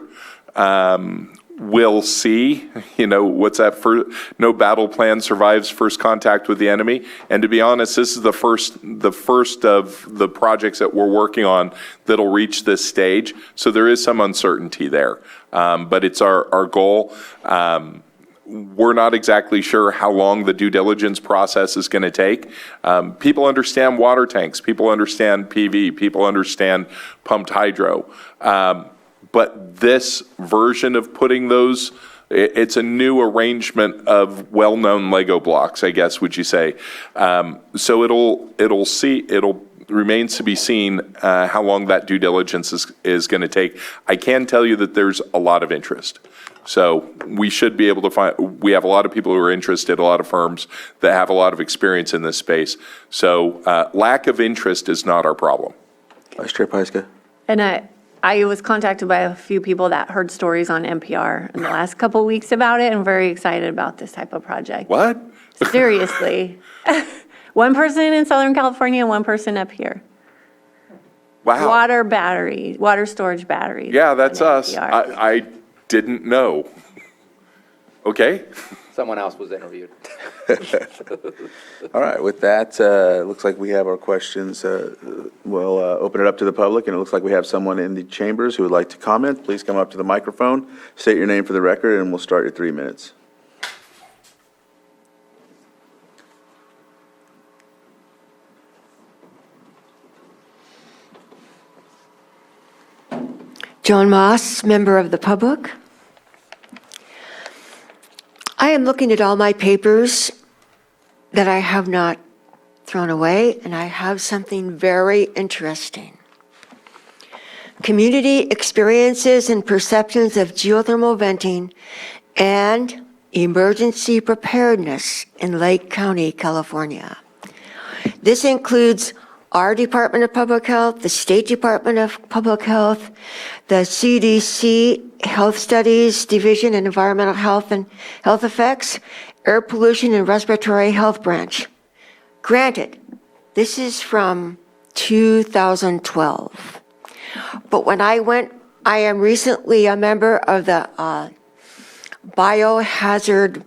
O: We'll see, what's that for? No battle plan survives first contact with the enemy. And to be honest, this is the first of the projects that we're working on that'll reach this stage. So there is some uncertainty there. But it's our goal. We're not exactly sure how long the due diligence process is going to take. People understand water tanks. People understand PV. People understand pumped hydro. But this version of putting those, it's a new arrangement of well-known Lego blocks, I guess, would you say. So it'll remains to be seen how long that due diligence is going to take. I can tell you that there's a lot of interest. So we should be able to find, we have a lot of people who are interested, a lot of firms that have a lot of experience in this space. So lack of interest is not our problem.
A: Vice Chair Pyska.
H: And I was contacted by a few people that heard stories on NPR in the last couple of weeks about it and very excited about this type of project.
O: What?
H: Seriously. One person in Southern California and one person up here.
O: Wow.
H: Water storage batteries.
O: Yeah, that's
H: on
O: us.
H: NPR.
O: I didn't know. Okay.
C: Someone else was interviewed.
A: All right, with that, looks like we have our questions. We'll open it up to the public, and it looks like we have someone in the chambers who would like to comment. Please come up to the microphone, state your name for the record, and we'll start your 3 minutes.
M: Joan Moss, member of the public. I am looking at all my papers that I have not thrown away, and I have something very interesting. Community experiences and perceptions of geothermal venting and emergency preparedness in Lake County, California. This includes our Department of Public Health, the State Department of Public Health, the CDC Health Studies Division and Environmental Health and Health Effects, Air Pollution and Respiratory Health Branch. Granted, this is from 2012. But when I am recently a member of the Biohazard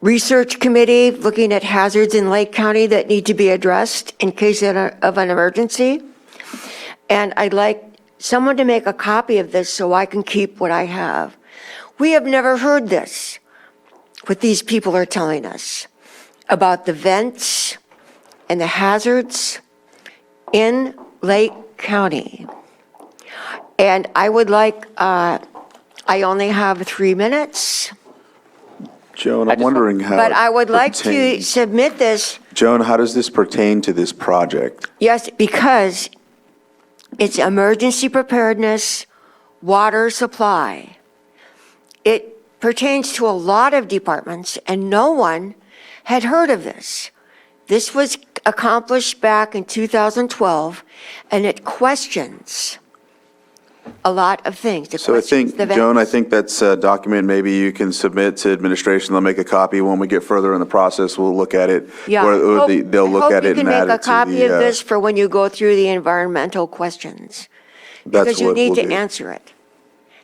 M: Research Committee looking at hazards in Lake County that need to be addressed in case of an emergency. And I'd like someone to make a copy of this so I can keep what I have. We have never heard this, what these people are telling us about the vents and the hazards in Lake County. And I would like, I only have 3 minutes.
A: Joan, I'm wondering how.
M: But I would like to
A: pertains-
M: submit this,
A: Joan, how does this pertain to this project?
M: yes, because it's emergency preparedness, water supply. It pertains to a lot of departments, and no one had heard of this. This was accomplished back in 2012, and it questions a lot of things. It
A: So I
M: questions
A: think,
M: the
A: Joan, I
M: vents.
A: think that's a document maybe you can submit to administration. They'll make a copy. When we get further in the process, we'll look at it.
M: Yeah,
A: Or they'll look at it and add
M: I hope you can make a
A: it to
M: copy of
A: the,
M: this for when you go through the environmental questions,
A: that's
M: because you
A: what
M: need
A: we'll
M: to
A: do.
M: answer it.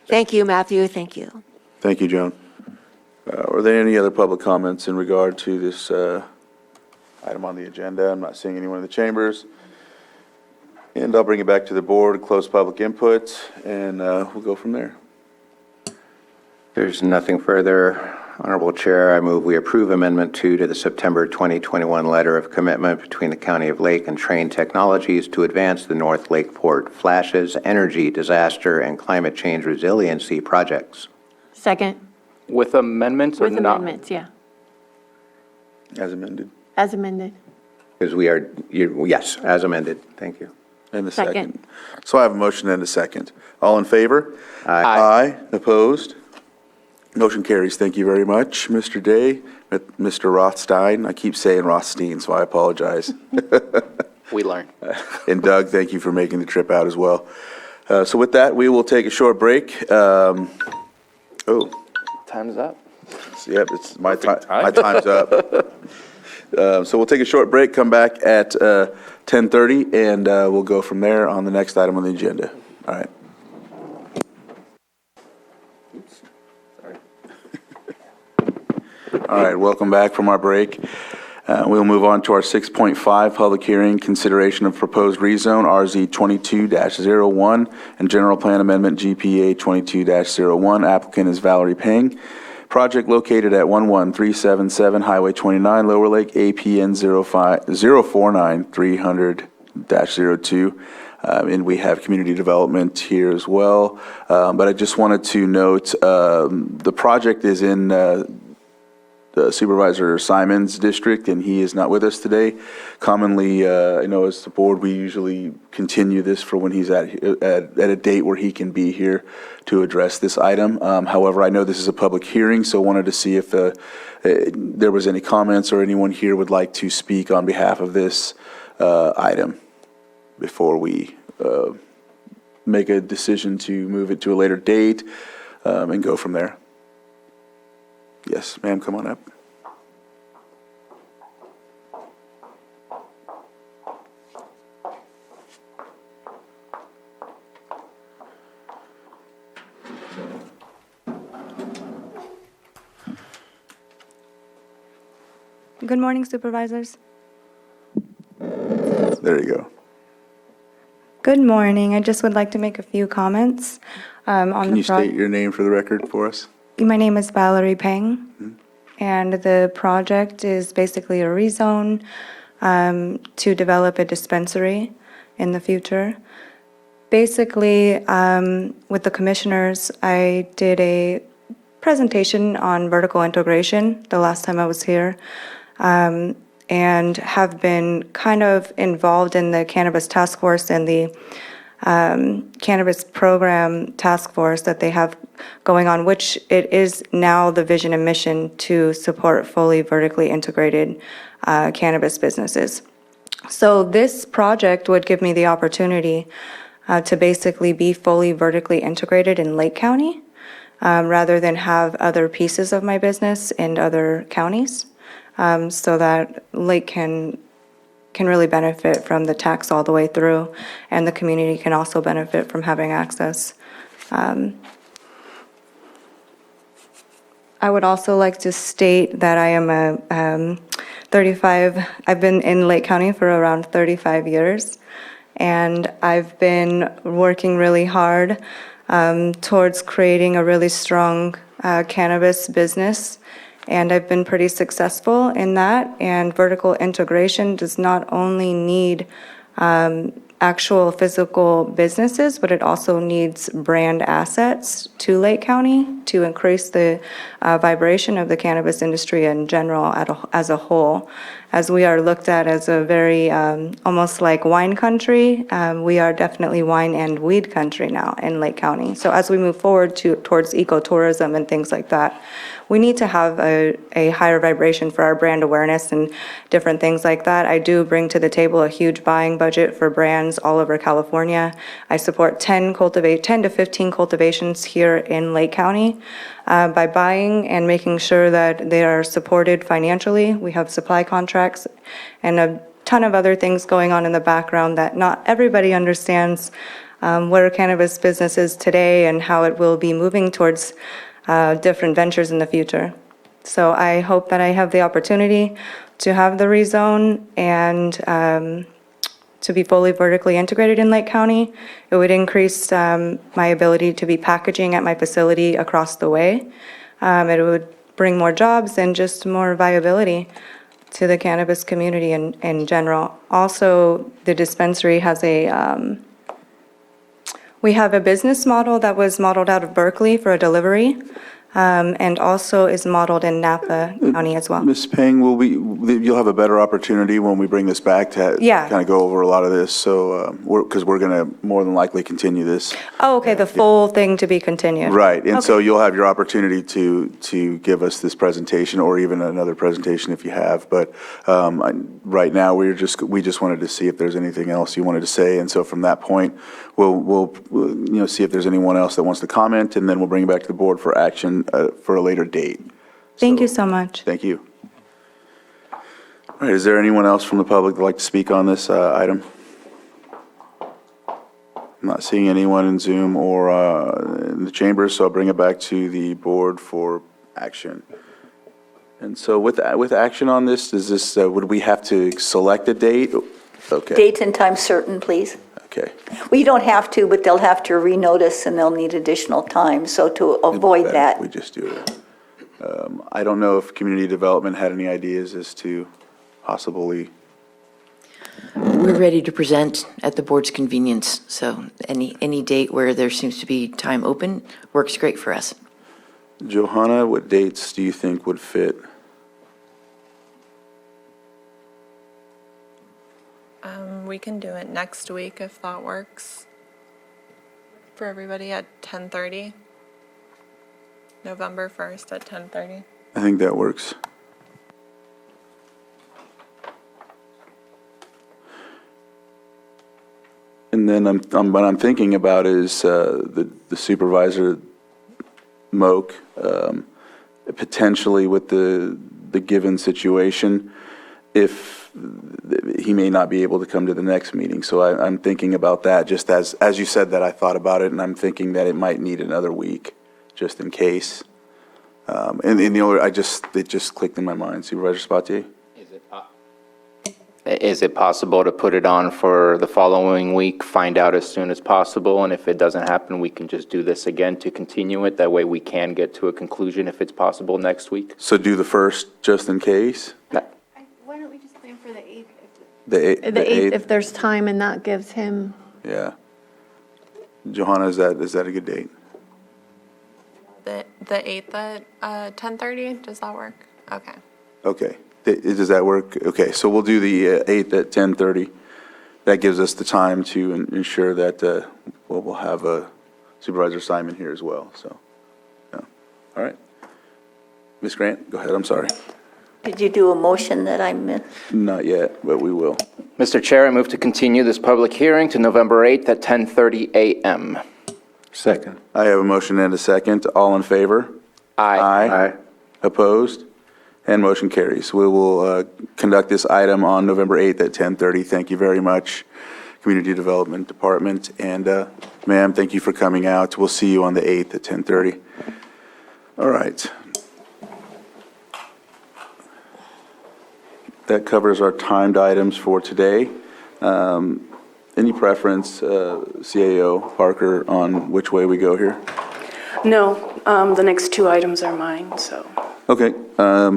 M: Thank you, Matthew, thank you.
A: Thank you, Joan. Are there any other public comments in regard to this item on the agenda? I'm not seeing anyone in the chambers. And I'll bring it back to the board, close public input, and we'll go from there.
E: There's nothing further. Honorable Chair, I move we approve Amendment 2 to the September 2021 Letter of Commitment between the County of Lake and Train Technologies to advance the North Lakeport Flashes Energy Disaster and Climate Change Resiliency projects.
H: Second,
C: With amendments or
H: with
C: not?
H: amendments, yeah,
A: As amended.
H: as amended.
E: Because yes, as amended. Thank you.
A: And the
H: Second.
A: second. So I have a motion and a second. All in favor?
E: Aye.
A: Aye. Opposed? Motion carries. Thank you very much, Mr. Day, Mr. Rothstein. I keep saying Rothstein, so I apologize.
C: We learn.
A: And Doug, thank you for making the trip out as well. So with that, we will take a short break. Oh,
C: Time's up.
A: yep, it's my time.
O: time.
A: My time's up. So we'll take a short break, come back at 10:30, and we'll go from there on the next item on the agenda. All right. All right, welcome back from our break. We'll move on to our 6.5 public hearing, consideration of proposed rezone RZ 22-01 and general plan amendment GPA 22-01. Applicant is Valerie Peng. Project located at 11377 Highway 29, Lower Lake, APN 049-300-02. And we have community development here as well. But I just wanted to note, the project is in Supervisor Simon's district, and he is not with us today. Commonly, I know as the board, we usually continue this for when he's at a date where he can be here to address this item. However, I know this is a public hearing, so wanted to see if there was any comments or anyone here would like to speak on behalf of this item before we make a decision to move it to a later date and go from there. Yes, ma'am, come on up.
P: Good morning, Supervisors.
A: There you go.
P: Good morning. I just would like to make a few comments on
A: Can
P: the
A: you state your name for the record for us?
P: My name is Valerie Peng, and the project is basically a rezone to develop a dispensary in the future. Basically, with the commissioners, I did a presentation on vertical integration the last time I was here, and have been kind of involved in the Cannabis Task Force and the Cannabis Program Task Force that they have going on, which it is now the vision and mission to support fully vertically integrated cannabis businesses. So this project would give me the opportunity to basically be fully vertically integrated in Lake County, rather than have other pieces of my business in other counties, so that Lake can really benefit from the tax all the way through, and the community can also benefit from having access. I would also like to state that I am I've been in Lake County for around 35 years, and I've been working really hard towards creating a really strong cannabis business. And I've been pretty successful in that. And vertical integration does not only need actual physical businesses, but it also needs brand assets to Lake County to increase the vibration of the cannabis industry in general as a whole. As we are looked at as a very almost like wine country, we are definitely wine and weed country now in Lake County. So as we move forward towards ecotourism and things like that, we need to have a higher vibration for our brand awareness and different things like that. I do bring to the table a huge buying budget for brands all over California. I support 10 to 15 cultivations here in Lake County by buying and making sure that they are supported financially. We have supply contracts and a ton of other things going on in the background that not everybody understands where cannabis business is today and how it will be moving towards different ventures in the future. So I hope that I have the opportunity to have the rezone and to be fully vertically integrated in Lake County. It would increase my ability to be packaging at my facility across the way. It would bring more jobs and just more viability to the cannabis community in general. Also, the dispensary has we have a business model that was modeled out of Berkeley for a delivery, and also is modeled in Napa County as well.
A: Ms. Peng, you'll have a better opportunity when we bring this back to
P: Yeah.
A: kind of go over a lot of this, so, because we're going to more than likely continue this.
P: Oh, okay, the full thing to be continued.
A: Right, and so
P: Okay.
A: you'll have your opportunity to give us this presentation, or even another presentation if you have, but right now, we just wanted to see if there's anything else you wanted to say, and so from that point, we'll see if there's anyone else that wants to comment, and then we'll bring it back to the board for action for a later date.
P: Thank you so much.
A: Thank you. All right, is there anyone else from the public that'd like to speak on this item? I'm not seeing anyone in Zoom or in the chamber, so I'll bring it back to the board for action. And so with action on this, would we have to select a date? Okay.
D: Date and time certain, please.
A: Okay.
D: We don't have to, but they'll have to renotice and they'll need additional time, so to avoid
A: Better
D: that.
A: if we just do it. I don't know if community development had any ideas as to possibly.
Q: We're ready to present at the board's convenience, so any date where there seems to be time open works great for us.
A: Johanna, what dates do you think would fit?
F: We can do it next week if that works for everybody at 10:30. November 1st at 10:30.
A: I think that works. And then what I'm thinking about is the supervisor, Moak, potentially with the given situation, if he may not be able to come to the next meeting. So I'm thinking about that, just as you said that, I thought about it, and I'm thinking that it might need another week, just in case. And the only, it just clicked in my mind. Supervisor Spatier?
C: Is it possible to put it on for the following week, find out as soon as possible, and if it doesn't happen, we can just do this again to continue it? That way we can get to a conclusion if it's possible next week?
A: So do the first, just in case?
H: Why don't we just plan for the 8th?
A: The 8th?
H: If there's time and that gives him.
A: Yeah. Johanna, is that a good date?
F: The 8th at 10:30, does that work? Okay.
A: Okay. Does that work? Okay, so we'll do the 8th at 10:30. That gives us the time to ensure that, we'll have Supervisor Simon here as well, so, yeah. All right. Ms. Grant, go ahead, I'm sorry.
D: Did you do a motion that I missed?
A: Not yet, but we will.
C: Mr. Chair, I move to continue this public hearing to November 8th at 10:30 a.m.
E: Second.
A: I have a motion and a second. All in favor?
C: Aye.
A: Opposed? And motion carries. We will conduct this item on November 8th at 10:30. Thank you very much, Community Development Department. And ma'am, thank you for coming out. We'll see you on the 8th at 10:30. All right. That covers our timed items for today. Any preference, CAO Parker, on which way we go here?
B: No, the next two items are mine, so.
A: Okay,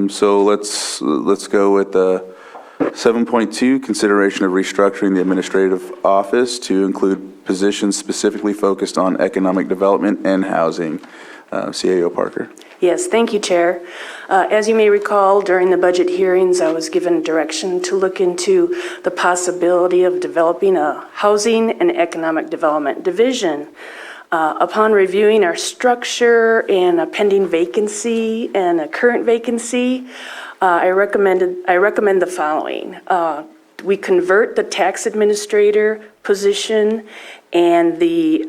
A: so let's go with 7.2, consideration of restructuring the administrative office to include positions specifically focused on economic development and housing. CAO Parker.
B: Yes, thank you, Chair. As you may recall, during the budget hearings, I was given direction to look into the possibility of developing a housing and economic development division. Upon reviewing our structure and a pending vacancy and a current vacancy, I recommend the following. We convert the tax administrator position and the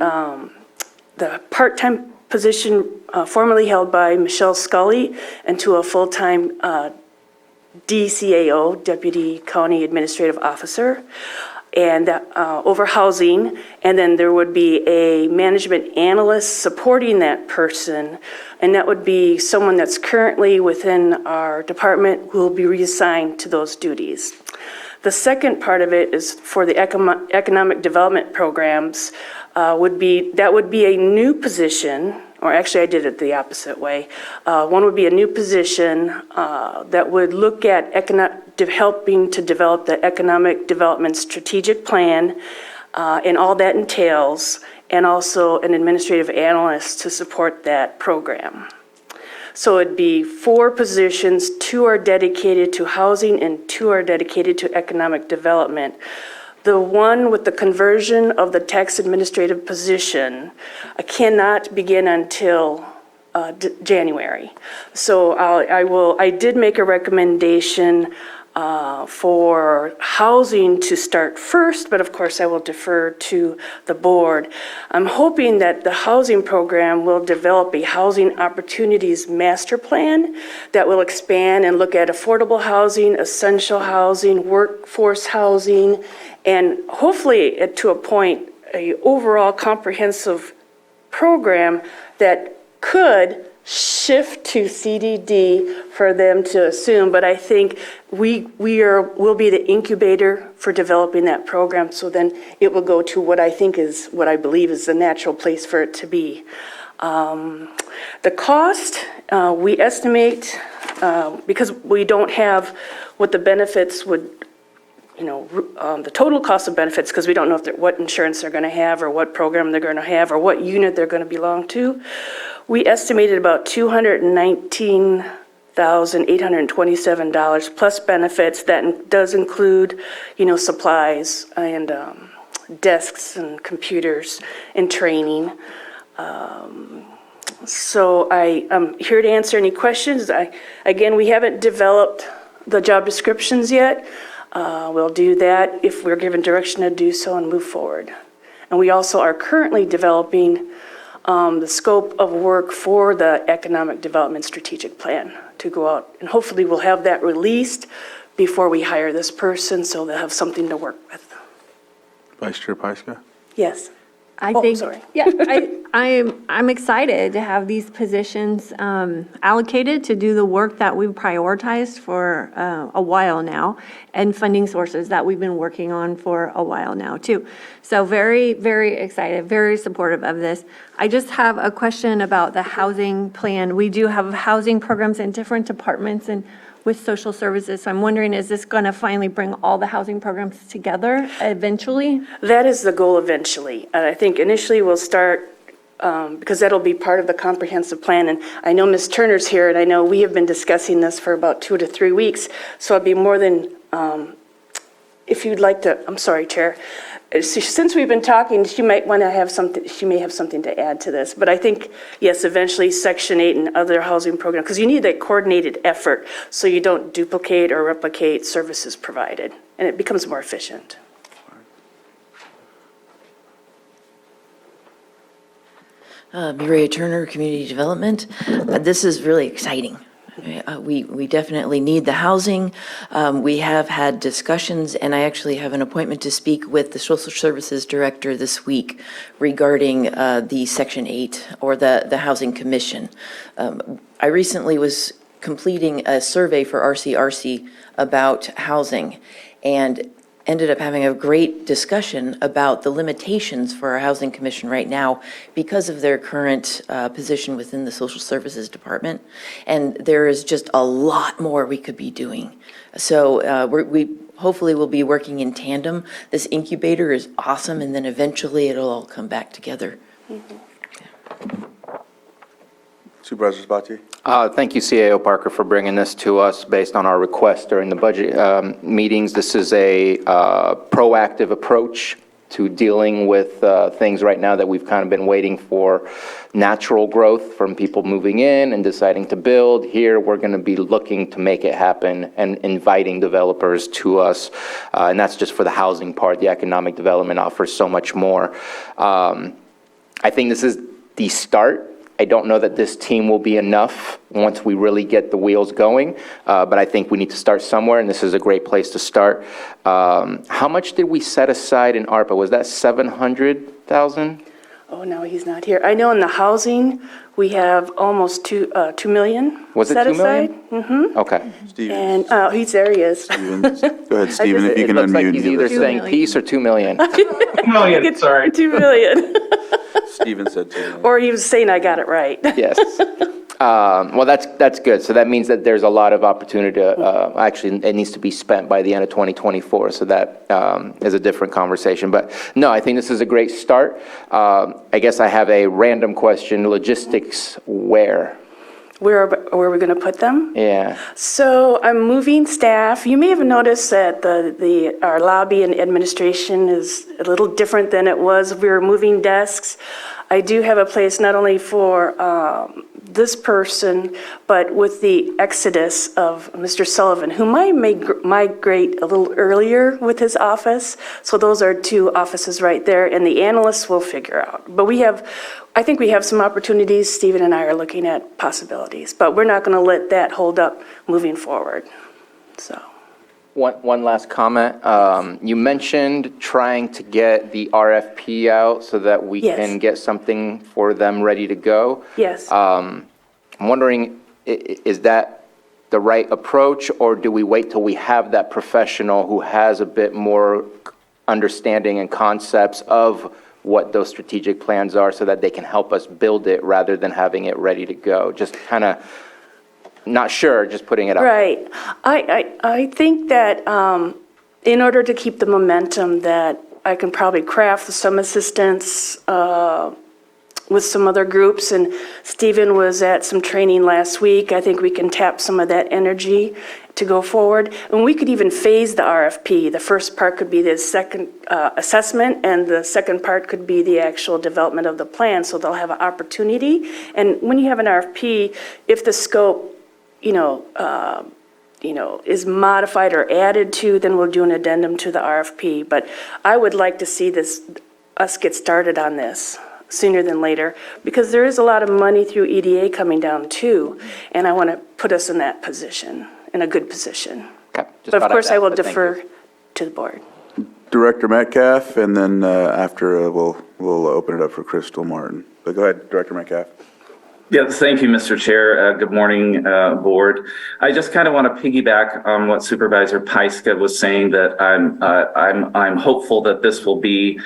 B: part-time position formerly held by Michelle Scully into a full-time DCAO, Deputy County Administrative Officer, and over housing, and then there would be a management analyst supporting that person, and that would be someone that's currently within our department who will be reassigned to those duties. The second part of it is for the economic development programs, would be a new position, or actually I did it the opposite way. One would be a new position that would look at helping to develop the economic development strategic plan and all that entails, and also an administrative analyst to support that program. So it'd be 4 positions, 2 are dedicated to housing and 2 are dedicated to economic development. The one with the conversion of the tax administrative position cannot begin until January. So I did make a recommendation for housing to start first, but of course I will defer to the board. I'm hoping that the housing program will develop a housing opportunities master plan that will expand and look at affordable housing, essential housing, workforce housing, and hopefully to a point, a overall comprehensive program that could shift to CDD for them to assume, but I think we'll be the incubator for developing that program, so then it will go to what I believe is the natural place for it to be. The cost, we estimate, because we don't have what the benefits would, the total cost of benefits, because we don't know what insurance they're going to have or what program they're going to have or what unit they're going to belong to. We estimated about $219,000 $1,827 plus benefits. That does include, supplies and desks and computers and training. So I am here to answer any questions. Again, we haven't developed the job descriptions yet. We'll do that if we're given direction to do so and move forward. And we also are currently developing the scope of work for the Economic Development Strategic Plan to go out. And hopefully we'll have that released before we hire this person, so they'll have something to work with.
A: Vice Chair Pyska?
B: Yes.
H: I
B: Oh,
H: think,
B: sorry.
H: yeah, I'm excited to have these positions allocated to do the work that we've prioritized for a while now, and funding sources that we've been working on for a while now, too. So very, very excited, very supportive of this. I just have a question about the housing plan. We do have housing programs in different departments and with social services. So I'm wondering, is this going to finally bring all the housing programs together eventually?
B: That is the goal eventually. And I think initially we'll start, because that'll be part of the comprehensive plan. And I know Ms. Turner's here, and I know we have been discussing this for about 2 to 3 weeks. So I'd be more than, if you'd like to, I'm sorry, Chair. Since we've been talking, she may have something to add to this. But I think, yes, eventually Section 8 and other housing programs, because you need that coordinated effort so you don't duplicate or replicate services provided, and it becomes more efficient.
Q: Mireya Turner, Community Development. This is really exciting. We definitely need the housing. We have had discussions, and I actually have an appointment to speak with the Social Services Director this week regarding the Section 8 or the Housing Commission. I recently was completing a survey for RCRC about housing, and ended up having a great discussion about the limitations for our Housing Commission right now because of their current position within the Social Services Department. And there is just a lot more we could be doing. So we hopefully will be working in tandem. This incubator is awesome, and then eventually it'll all come back together.
A: Supervisor Sabatier?
C: Thank you, CAO Parker, for bringing this to us based on our request during the budget meetings. This is a proactive approach to dealing with things right now that we've kind of been waiting for natural growth from people moving in and deciding to build. Here, we're going to be looking to make it happen and inviting developers to us. And that's just for the housing part. The economic development offers so much more. I think this is the start. I don't know that this team will be enough once we really get the wheels going, but I think we need to start somewhere, and this is a great place to start. How much did we set aside in ARPA? Was that $700,000?
B: Oh, no, he's not here. I know in the housing, we have almost 2 million.
C: Was it
B: set
C: 2 million?
B: aside. Mm-hmm.
C: Okay.
B: And, there he is.
A: Stevens. Go ahead, Stephen, if you
C: It
A: can
C: looks like
A: unmute.
C: he's
A: and
C: either
A: give us-
C: saying peace or 2 million.
L: 2 million, sorry.
B: 2 million.
A: Stephen said 2 million.
B: Or he was saying I got it right.
C: Yes. Well, that's good. So that means that there's a lot of opportunity to, actually, it needs to be spent by the end of 2024. So that is a different conversation. But no, I think this is a great start. I guess I have a random question. Logistics, where?
B: Where are we going to put them?
C: Yeah.
B: So I'm moving staff. You may have noticed that our lobby and administration is a little different than it was. We were moving desks. I do have a place not only for this person, but with the exodus of Mr. Sullivan, who might migrate a little earlier with his office. So those are 2 offices right there, and the analysts will figure out. But I think we have some opportunities. Stephen and I are looking at possibilities, but we're not going to let that hold up moving forward. So.
C: One last comment. You mentioned trying to get the RFP out so that we
B: Yes.
C: can get something for them ready to go.
B: Yes.
C: I'm wondering, is that the right approach, or do we wait till we have that professional who has a bit more understanding and concepts of what those strategic plans are so that they can help us build it rather than having it ready to go? Just kind of not sure, just putting it up.
B: Right. I think that in order to keep the momentum, that I can probably craft some assistance with some other groups, and Stephen was at some training last week. I think we can tap some of that energy to go forward. And we could even phase the RFP. The first part could be the second assessment, and the second part could be the actual development of the plan, so they'll have an opportunity. And when you have an RFP, if the scope, is modified or added to, then we'll do an addendum to the RFP. But I would like to see us get started on this sooner than later, because there is a lot of money through EDA coming down too, and I want to put us in that position, in a good position.
C: Okay, just
B: But of
C: thought I'd
B: course, I
C: ask,
B: will
C: but thank you.
B: defer to the board.
A: Director Metcalf, and then after, we'll open it up for Crystal Martin. But go ahead, Director Metcalf.
R: Yes, thank you, Mr. Chair. Good morning, Board. I just kind of want to piggyback on what Supervisor Pyska was saying, that I'm hopeful that this will be,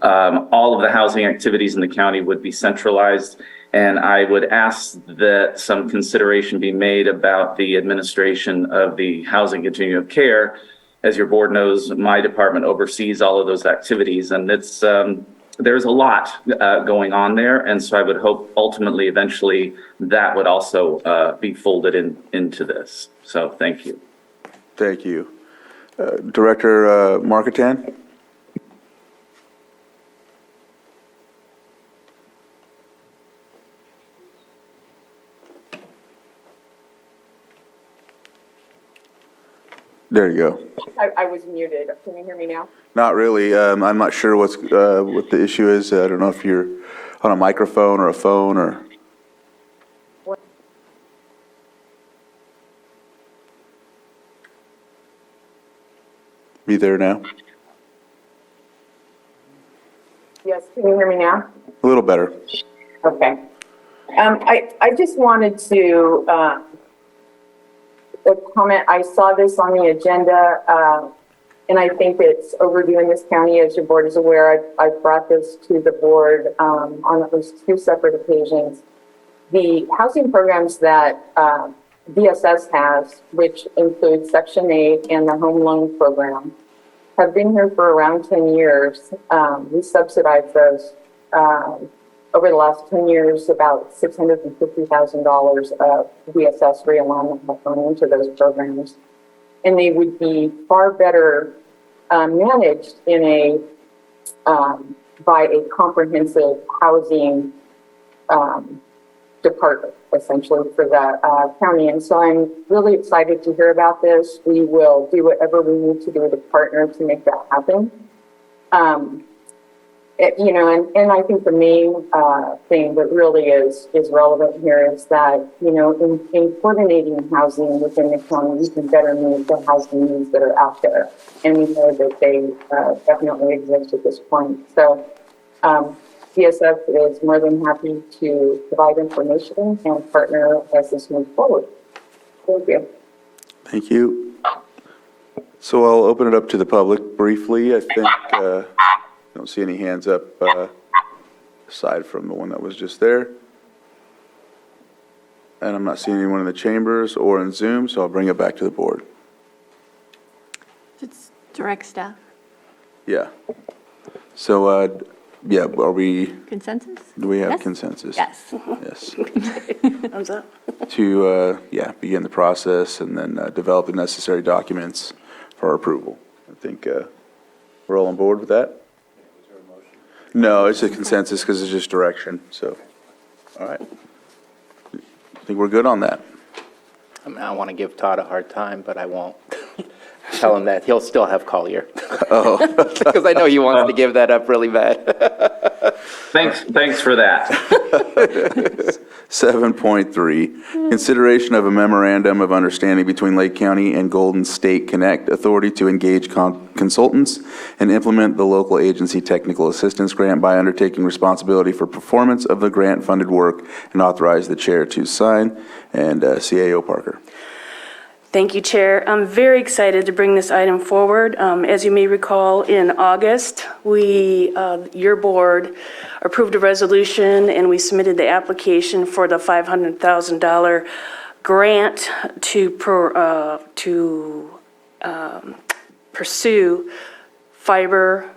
R: all of the housing activities in the county would be centralized. And I would ask that some consideration be made about the administration of the housing continuum of care. As your board knows, my department oversees all of those activities, and it's, there's a lot going on there, and so I would hope ultimately, eventually, that would also be folded into this. So thank you.
A: Thank you. Director Marketan? There you go.
S: I was muted. Can you hear me now?
A: Not really. I'm not sure what the issue is. I don't know if you're on a microphone or a phone or. Be there now?
S: Yes, can you hear me now?
A: A little better.
S: Okay. I just wanted to comment. I saw this on the agenda, and I think it's overdue in this county. As your board is aware, I've brought this to the board on at least 2 separate occasions. The housing programs that DSS has, which include Section 8 and the home loan program, have been here for around 10 years. We subsidize those. Over the last 10 years, about $650,000 of DSS realignment have gone into those programs. And they would be far better managed in by a comprehensive housing department, essentially, for that county. And so I'm really excited to hear about this. We will do whatever we need to do to partner to make that happen. And I think the main thing that really is relevant here is that, in coordinating housing within the county, we can better meet the housing needs that are out there. And we know that they definitely exist at this point. So CSF is more than happy to provide information and partner as this moves forward. Thank you.
A: Thank you. So I'll open it up to the public briefly. I think I don't see any hands up aside from the one that was just there. And I'm not seeing anyone in the chambers or in Zoom, so I'll bring it back to the board.
H: It's direct staff.
A: Yeah. So, are we,
H: Consensus?
A: do we have
H: Yes?
A: consensus?
H: Yes.
A: Yes.
B: Thumbs up.
A: To, begin the process and then develop the necessary documents for approval. I think we're all on board with that? No, it's a consensus because it's just direction, so, all right. I think we're good on that.
C: I want to give Todd a hard time, but I won't. Tell him that he'll still have Collier.
A: Oh.
C: Because I know he wants to give that up really bad.
R: Thanks for that.
A: 7.3, consideration of a memorandum of understanding between Lake County and Golden State Connect Authority to engage consultants and implement the local agency technical assistance grant by undertaking responsibility for performance of the grant-funded work and authorize the chair to sign. And CAO Parker.
B: Thank you, Chair. I'm very excited to bring this item forward. As you may recall, in August, your board approved a resolution and we submitted the application for the $500,000 grant to pursue fiber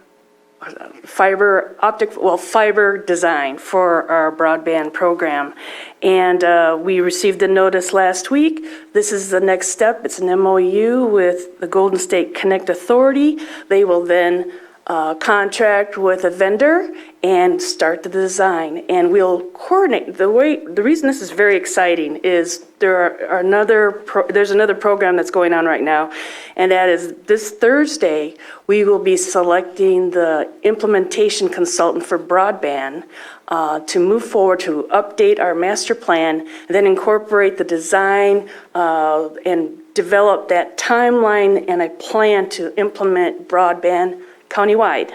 B: fiber design for our broadband program. And we received a notice last week. This is the next step. It's an MOU with the Golden State Connect Authority. They will then contract with a vendor and start the design. And we'll coordinate. The reason this is very exciting is there's another program that's going on right now, and that is this Thursday, we will be selecting the implementation consultant for broadband to move forward to update our master plan, and then incorporate the design and develop that timeline and a plan to implement broadband countywide.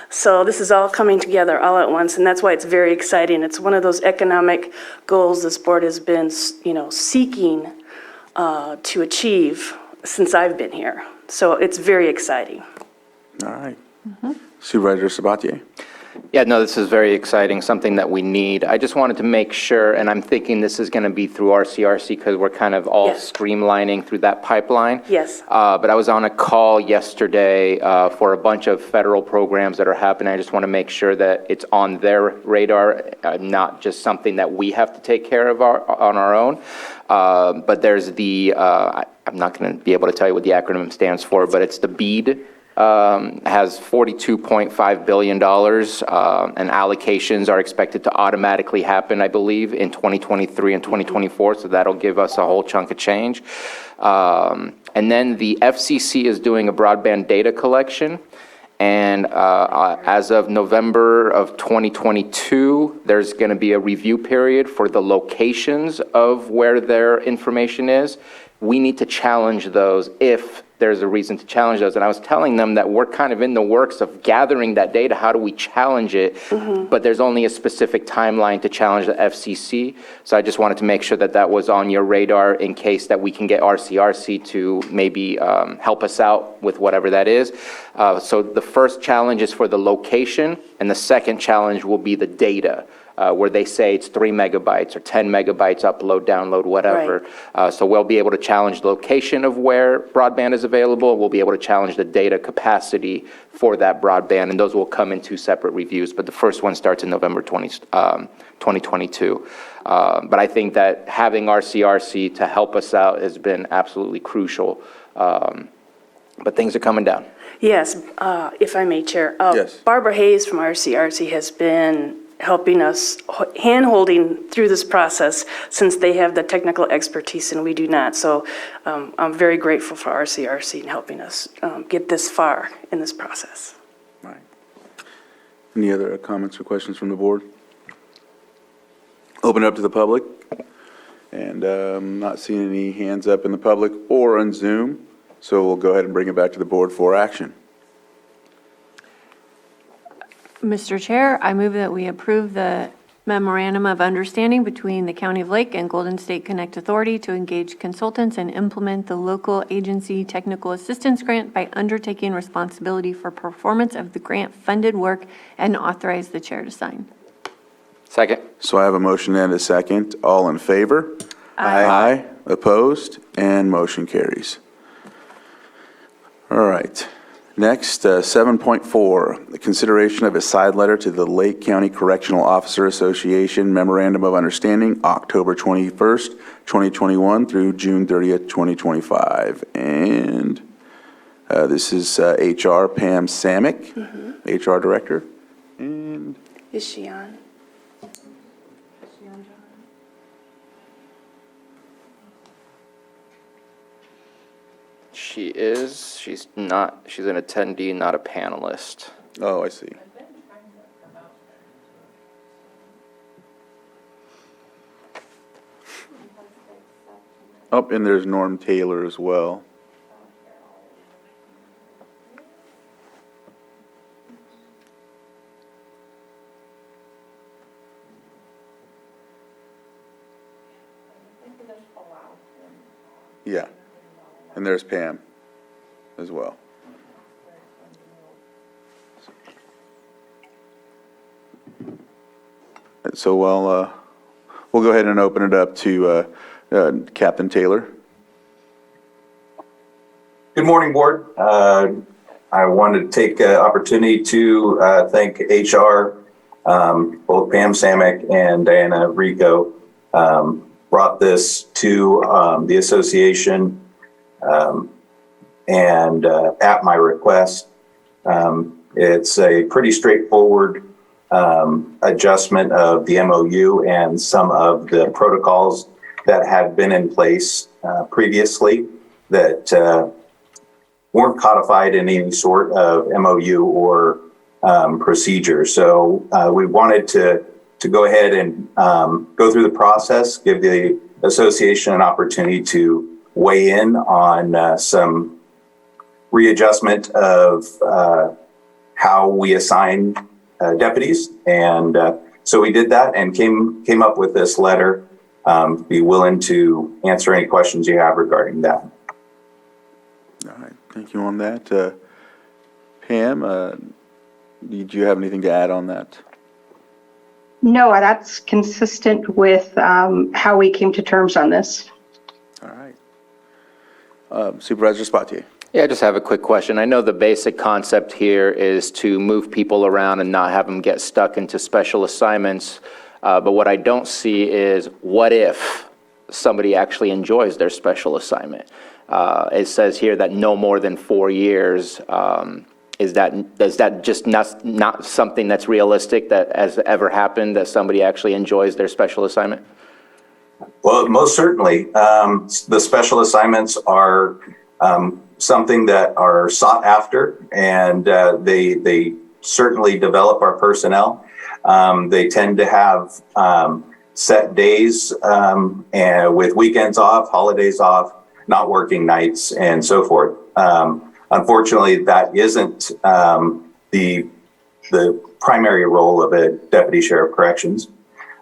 B: So this is all coming together all at once, and that's why it's very exciting. It's one of those economic goals this board has been, seeking to achieve since I've been here. So it's very exciting.
A: All right. Supervisor Sabatier.
C: Yeah, no, this is very exciting, something that we need. I just wanted to make sure, and I'm thinking this is going to be through RCRC because we're kind of all streamlining through that pipeline.
B: Yes.
C: But I was on a call yesterday for a bunch of federal programs that are happening. I just want to make sure that it's on their radar, not just something that we have to take care of on our own. But there's I'm not going to be able to tell you what the acronym stands for, but it's the BEAD. Has $42.5 billion, and allocations are expected to automatically happen, I believe, in 2023 and 2024, so that'll give us a whole chunk of change. And then the FCC is doing a broadband data collection, and as of November of 2022, there's going to be a review period for the locations of where their information is. We need to challenge those if there's a reason to challenge those. And I was telling them that we're kind of in the works of gathering that data. How do we challenge it? But there's only a specific timeline to challenge the FCC. So I just wanted to make sure that that was on your radar in case that we can get RCRC to maybe help us out with whatever that is. So the first challenge is for the location, and the second challenge will be the data. Where they say it's 3 megabytes or 10 megabytes upload, download, whatever.
B: Right.
C: So we'll be able to challenge the location of where broadband is available. We'll be able to challenge the data capacity for that broadband, and those will come in 2 separate reviews. But the first one starts in November 2022. But I think that having RCRC to help us out has been absolutely crucial. But things are coming down.
B: Yes, if I may, Chair.
A: Yes.
B: Barbara Hayes from RCRC has been helping us, hand-holding through this process since they have the technical expertise and we do not. So I'm very grateful for RCRC in helping us get this far in this process.
A: Right. Any other comments or questions from the board? Open it up to the public. And not seeing any hands up in the public or on Zoom. So we'll go ahead and bring it back to the board for action.
H: Mr. Chair, I move that we approve the memorandum of understanding between the County of Lake and Golden State Connect Authority to engage consultants and implement the local agency technical assistance grant by undertaking responsibility for performance of the grant-funded work and authorize the chair to sign.
C: Second.
A: So I have a motion and a second. All in favor? Aye. Opposed? And motion carries. All right. Next, 7.4, the consideration of a side letter to the Lake County Correctional Officer Association Memorandum of Understanding, October 21st, 2021 through June 30th, 2025. And this is HR Pam Samick, HR Director. And
B: Is she on?
C: She is. She's not. She's an attendee, not a panelist.
A: Oh, I see. Oh, and there's Norm Taylor as well. Yeah. And there's Pam as well. So we'll go ahead and open it up to Captain Taylor.
T: Good morning, Board.
A: I wanted to take an opportunity to thank HR, both Pam Samick and Diana Rico, brought this to the association and at my request. It's a pretty straightforward adjustment of the MOU and some of the protocols that had been in place previously that weren't codified in any sort of MOU or procedure. So we wanted to go ahead and go through the process, give the association an opportunity to weigh in on some readjustment of how we assign deputies. And so we did that and came up with this letter. Be willing to answer any questions you have regarding that. All right, thank you on that. Pam, did you have anything to add on that?
T: No, that's consistent with how we came to terms on this.
A: All right. Supervisor Spatier.
C: Yeah, I just have a quick question. I know the basic concept here is to move people around and not have them get stuck into special assignments. But what I don't see is what if somebody actually enjoys their special assignment? It says here that no more than 4 years. Is that just not something that's realistic that has ever happened, that somebody actually enjoys their special assignment?
A: Well, most certainly. The special assignments are something that are sought after, and they certainly develop our personnel. They tend to have set days and with weekends off, holidays off, not working nights, and so forth. Unfortunately, that isn't the primary role of a deputy sheriff of corrections.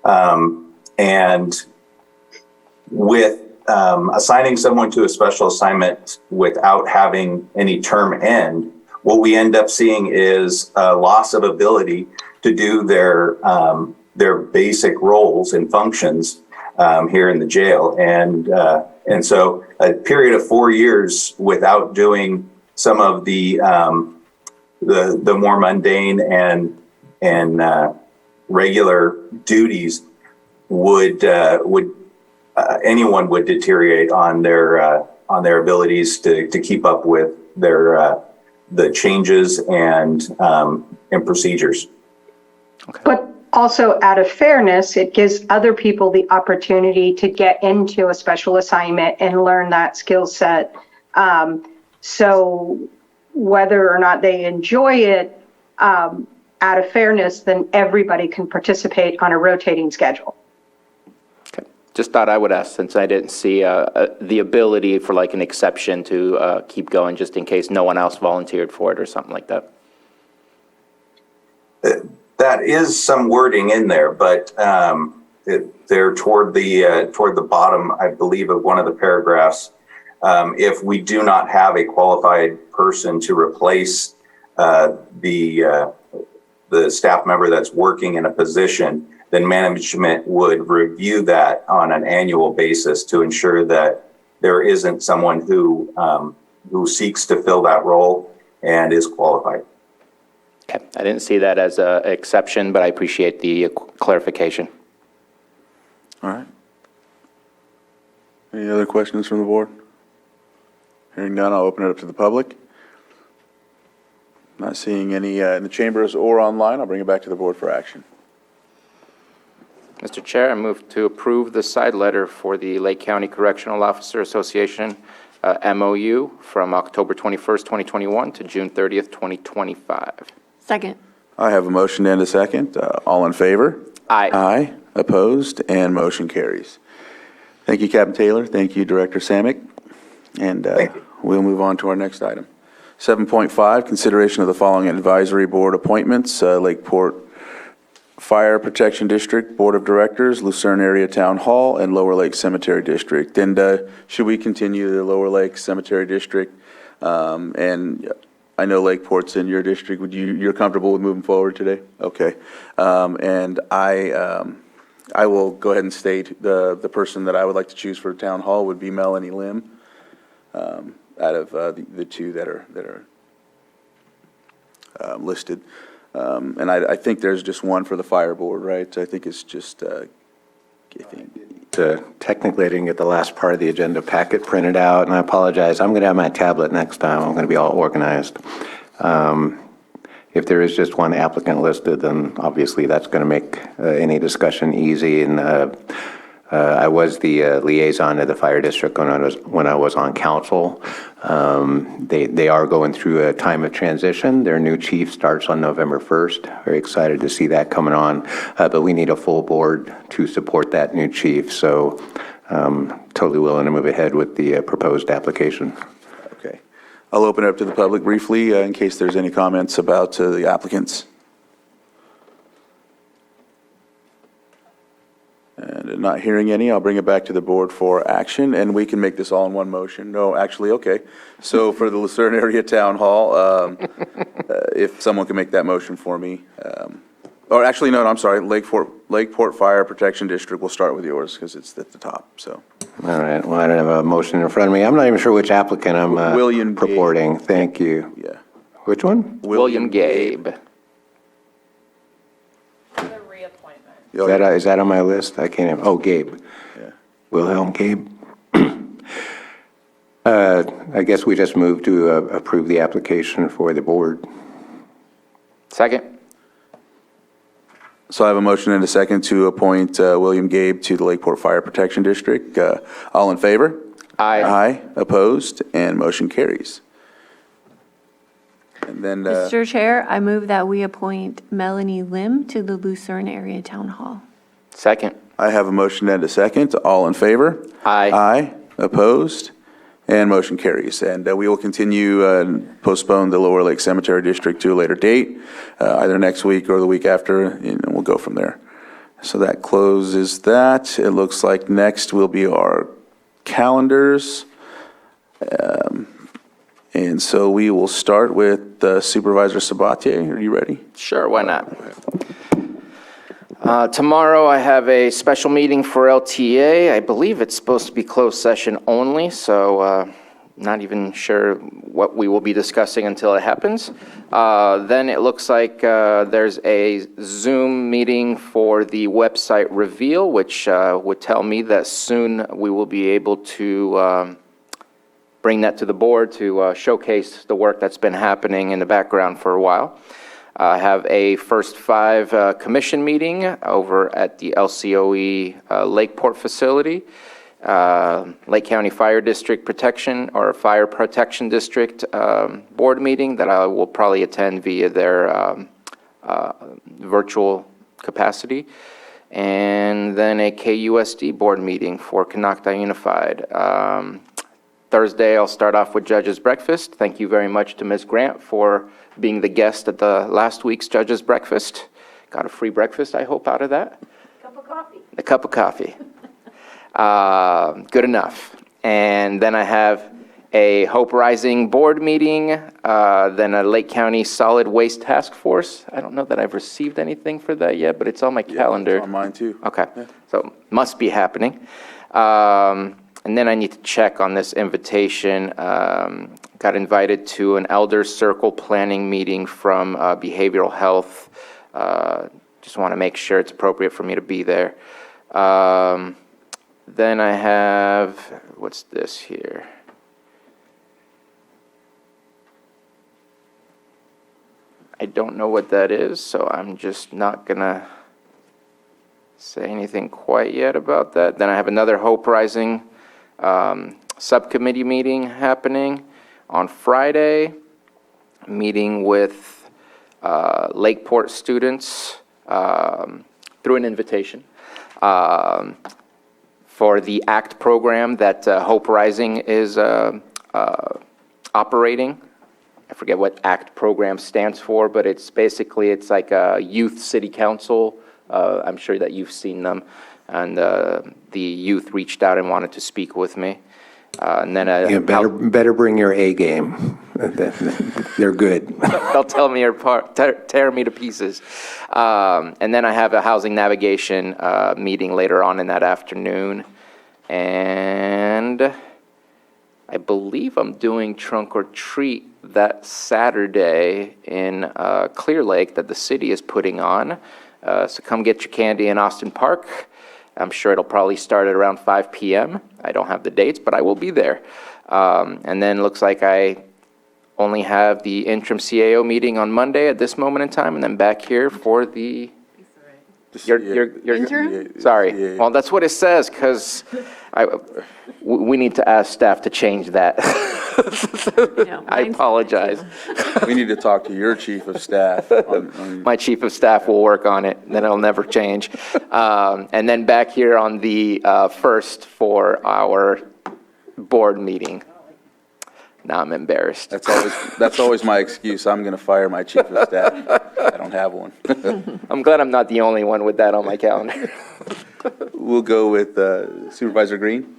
A: And with assigning someone to a special assignment without having any term end, what we end up seeing is a loss of ability to do their basic roles and functions here in the jail. And so a period of 4 years without doing some of the more mundane and regular duties would anyone would deteriorate on their abilities to keep up with the changes and procedures.
C: Okay.
T: But also, out of fairness, it gives other people the opportunity to get into a special assignment and learn that skill set. So whether or not they enjoy it, out of fairness, then everybody can participate on a rotating schedule.
C: Okay. Just thought I would ask, since I didn't see the ability for like an exception to keep going, just in case no one else volunteered for it or something like that.
A: That is some wording in there, but they're toward the bottom, I believe, of one of the paragraphs. If we do not have a qualified person to replace the staff member that's working in a position, then management would review that on an annual basis to ensure that there isn't someone who seeks to fill that role and is qualified.
C: Okay. I didn't see that as an exception, but I appreciate the clarification.
A: All right. Any other questions from the board? Hearing none, I'll open it up to the public. Not seeing any in the chambers or online. I'll bring it back to the board for action.
C: Mr. Chair, I move to approve the side letter for the Lake County Correctional Officer Association MOU from October 21st, 2021 to June 30th, 2025.
H: Second.
A: I have a motion and a second. All in favor?
C: Aye.
A: Aye. Opposed? And motion carries. Thank you, Captain Taylor. Thank you, Director Samick. And we'll move on to our next item. 7.5, consideration of the following advisory board appointments. Lakeport Fire Protection District Board of Directors, Lucerne Area Town Hall, and Lower Lake Cemetery District. And should we continue the Lower Lake Cemetery District? And I know Lakeport's in your district. You're comfortable with moving forward today? Okay. And I will go ahead and state the person that I would like to choose for Town Hall would be Melanie Lim, out of the two that are listed. And I think there's just one for the fire board, right? I think it's just,
E: Technically, I didn't get the last part of the agenda packet printed out, and I apologize. I'm going to have my tablet next time. I'm going to be all organized. If there is just one applicant listed, then obviously that's going to make any discussion easy. And I was the liaison to the fire district when I was on council. They are going through a time of transition. Their new chief starts on November 1st. Very excited to see that coming on. But we need a full board to support that new chief. So totally willing to move ahead with the proposed application.
A: okay. I'll open it up to the public briefly in case there's any comments about the applicants. And not hearing any, I'll bring it back to the board for action, and we can make this all in one motion. No, actually, okay. So for the Lucerne Area Town Hall, if someone can make that motion for me. Or actually, no, I'm sorry, Lakeport Fire Protection District, we'll start with yours because it's at the top, so.
E: All right. Well, I don't have a motion in front of me. I'm not even sure which applicant I'm
A: William
E: purporting. Thank you.
A: Yeah.
E: Which one?
C: William Gabe.
E: Is that on my list? I can't have, oh, Gabe.
A: Yeah.
E: Wilhelm Gabe. I guess we just moved to approve the application for the board.
C: Second.
A: So I have a motion and a second to appoint William Gabe to the Lakeport Fire Protection District. All in favor?
C: Aye.
A: Aye. Opposed? And motion carries. And then,
H: Mr. Chair, I move that we appoint Melanie Lim to the Lucerne Area Town Hall.
C: Second.
A: I have a motion and a second. All in favor?
C: Aye.
A: Aye. Opposed? And motion carries. And we will continue postpone the Lower Lake Cemetery District to a later date, either next week or the week after, and we'll go from there. So that closes that. It looks like next will be our calendars. And so we will start with Supervisor Sabatier. Are you ready?
C: Sure, why not? Tomorrow I have a special meeting for LTA. I believe it's supposed to be closed session only, so not even sure what we will be discussing until it happens. Then it looks like there's a Zoom meeting for the website reveal, which would tell me that soon we will be able to bring that to the board to showcase the work that's been happening in the background for a while. I have a First Five commission meeting over at the LCOE Lakeport facility, Lake County Fire District Protection or Fire Protection District board meeting that I will probably attend via their virtual capacity. And then a KUSD board meeting for Canocta Unified. Thursday, I'll start off with Judge's Breakfast. Thank you very much to Ms. Grant for being the guest at the last week's Judge's Breakfast. Got a free breakfast, I hope, out of that.
F: Cup of coffee.
C: A cup of coffee. Good enough. And then I have a Hope Rising board meeting, then a Lake County Solid Waste Task Force. I don't know that I've received anything for that yet, but it's on my calendar.
A: It's on mine too.
C: Okay, so must be happening. And then I need to check on this invitation. Got invited to an Elder Circle planning meeting from Behavioral Health. Just want to make sure it's appropriate for me to be there. Then I have, what's this here? I don't know what that is, so I'm just not going to say anything quite yet about that. Then I have another Hope Rising subcommittee meeting happening on Friday, meeting with Lakeport students through an invitation for the ACT program that Hope Rising is operating. I forget what ACT program stands for, but it's like a youth city council. I'm sure that you've seen them. And the youth reached out and wanted to speak with me. And then
E: better bring your A game. They're good.
C: They'll tell me apart, tear me to pieces. And then I have a housing navigation meeting later on in that afternoon. And I believe I'm doing trunk or treat that Saturday in Clear Lake that the city is putting on. So come get your candy in Austin Park. I'm sure it'll probably start at around 5 p.m. I don't have the dates, but I will be there. And then looks like I only have the interim CAO meeting on Monday at this moment in time, and then back here for the...
B: Interim?
C: Sorry. Well, that's what it says, because we need to ask staff to change that. I apologize.
A: We need to talk to your chief of staff.
C: My chief of staff will work on it, then it'll never change. And then back here on the 1st for our board meeting. Now I'm embarrassed.
A: That's always my excuse. I'm going to fire my chief of staff. I don't have one.
C: I'm glad I'm not the only one with that on my calendar.
A: We'll go with Supervisor Green.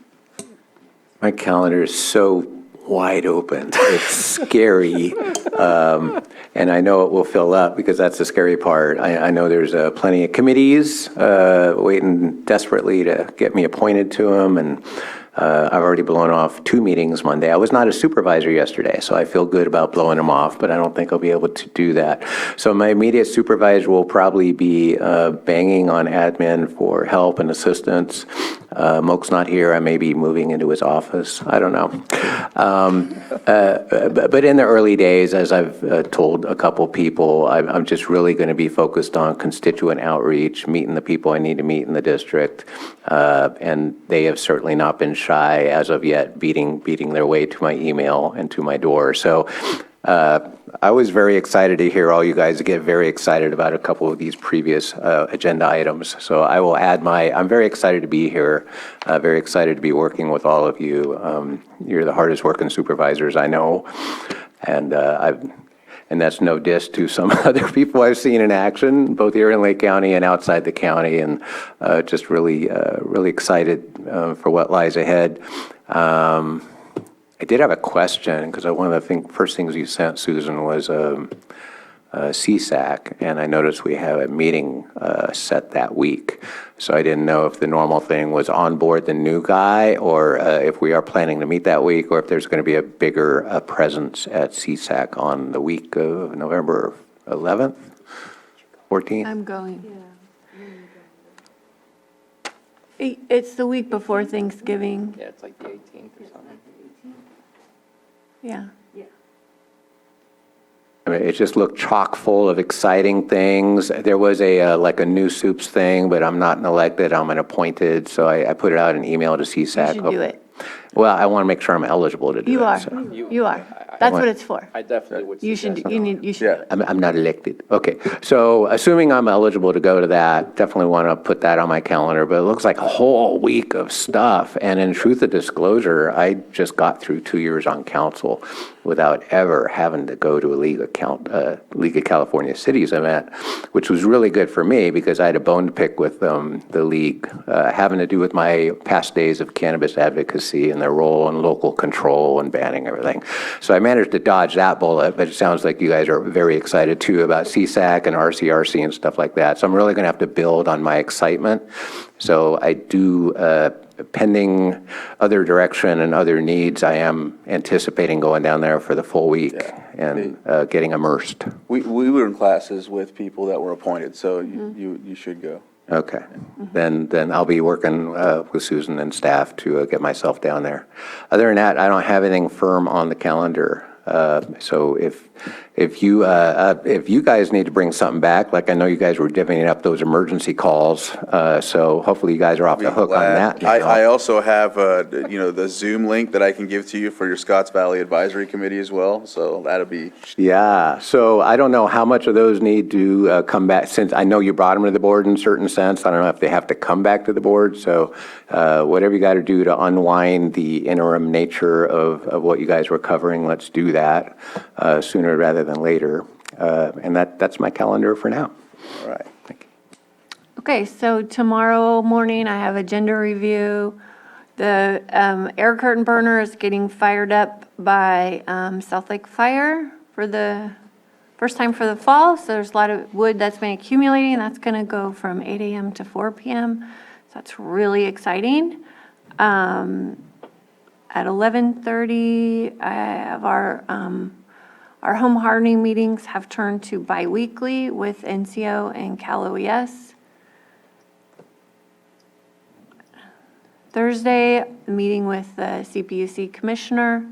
E: My calendar is so wide open. It's scary. And I know it will fill up because that's the scary part. I know there's plenty of committees waiting desperately to get me appointed to them. And I've already blown off 2 meetings Monday. I was not a supervisor yesterday, so I feel good about blowing them off, but I don't think I'll be able to do that. So my immediate supervisor will probably be banging on admin for help and assistance. Moak's not here. I may be moving into his office. I don't know. But in the early days, as I've told a couple people, I'm just really going to be focused on constituent outreach, meeting the people I need to meet in the district. And they have certainly not been shy as of yet, beating their way to my email and to my door. So I was very excited to hear all you guys get very excited about a couple of these previous agenda items. So I will add I'm very excited to be here, very excited to be working with all of you. You're the hardest working supervisors I know. And that's no diss to some other people I've seen in action, both here in Lake County and outside the county, and just really excited for what lies ahead. I did have a question, because one of the first things you sent, Susan, was CSAC, and I noticed we have a meeting set that week. So I didn't know if the normal thing was on board the new guy, or if we are planning to meet that week, or if there's going to be a bigger presence at CSAC on the week of November 11th, 14th?
H: I'm going. It's the week before Thanksgiving.
C: Yeah, it's like the 18th or something.
H: Yeah.
E: I mean, it just looked chock full of exciting things. There was like a new soups thing, but I'm not an elected, I'm an appointed, so I put it out an email to CSAC.
H: You should do it.
E: Well, I want to make sure I'm eligible to do it.
H: You are.
E: So.
H: You are. That's what it's for.
C: I definitely would.
H: You should do it.
E: I'm not elected. Okay, so assuming I'm eligible to go to that, definitely want to put that on my calendar, but it looks like a whole week of stuff. And in truth of disclosure, I just got through 2 years on council without ever having to go to a League of California Cities event, which was really good for me because I had a bone to pick with the league, having to do with my past days of cannabis advocacy and their role in local control and banning everything. So I managed to dodge that bullet, but it sounds like you guys are very excited too about CSAC and RCRC and stuff like that. So I'm really going to have to build on my excitement. So I do, pending other direction and other needs, I am anticipating going down there for the full week and getting immersed.
A: We were in classes with people that were appointed, so you should go.
E: Okay, then I'll be working with Susan and staff to get myself down there. Other than that, I don't have anything firm on the calendar. So if you guys need to bring something back, like I know you guys were divvying up those emergency calls, so hopefully you guys are off the hook on that.
A: I also have the Zoom link that I can give to you for your Scotts Valley Advisory Committee as well. So that'll be.
E: Yeah. So I don't know how much of those need to come back, since I know you brought them to the board in a certain sense. I don't know if they have to come back to the board. So whatever you got to do to unwind the interim nature of what you guys were covering, let's do that sooner rather than later. And that's my calendar for now.
A: All right.
E: Thank you.
H: Okay, so tomorrow morning I have agenda review. The air curtain burner is getting fired up by South Lake Fire for the first time for the fall. So there's a lot of wood that's been accumulating. That's going to go from 8 a.m. to 4 p.m. So that's really exciting. At 11:30, I have our home hardening meetings have turned to biweekly with NCO and Cal OES. Thursday, meeting with the CPUC Commissioner,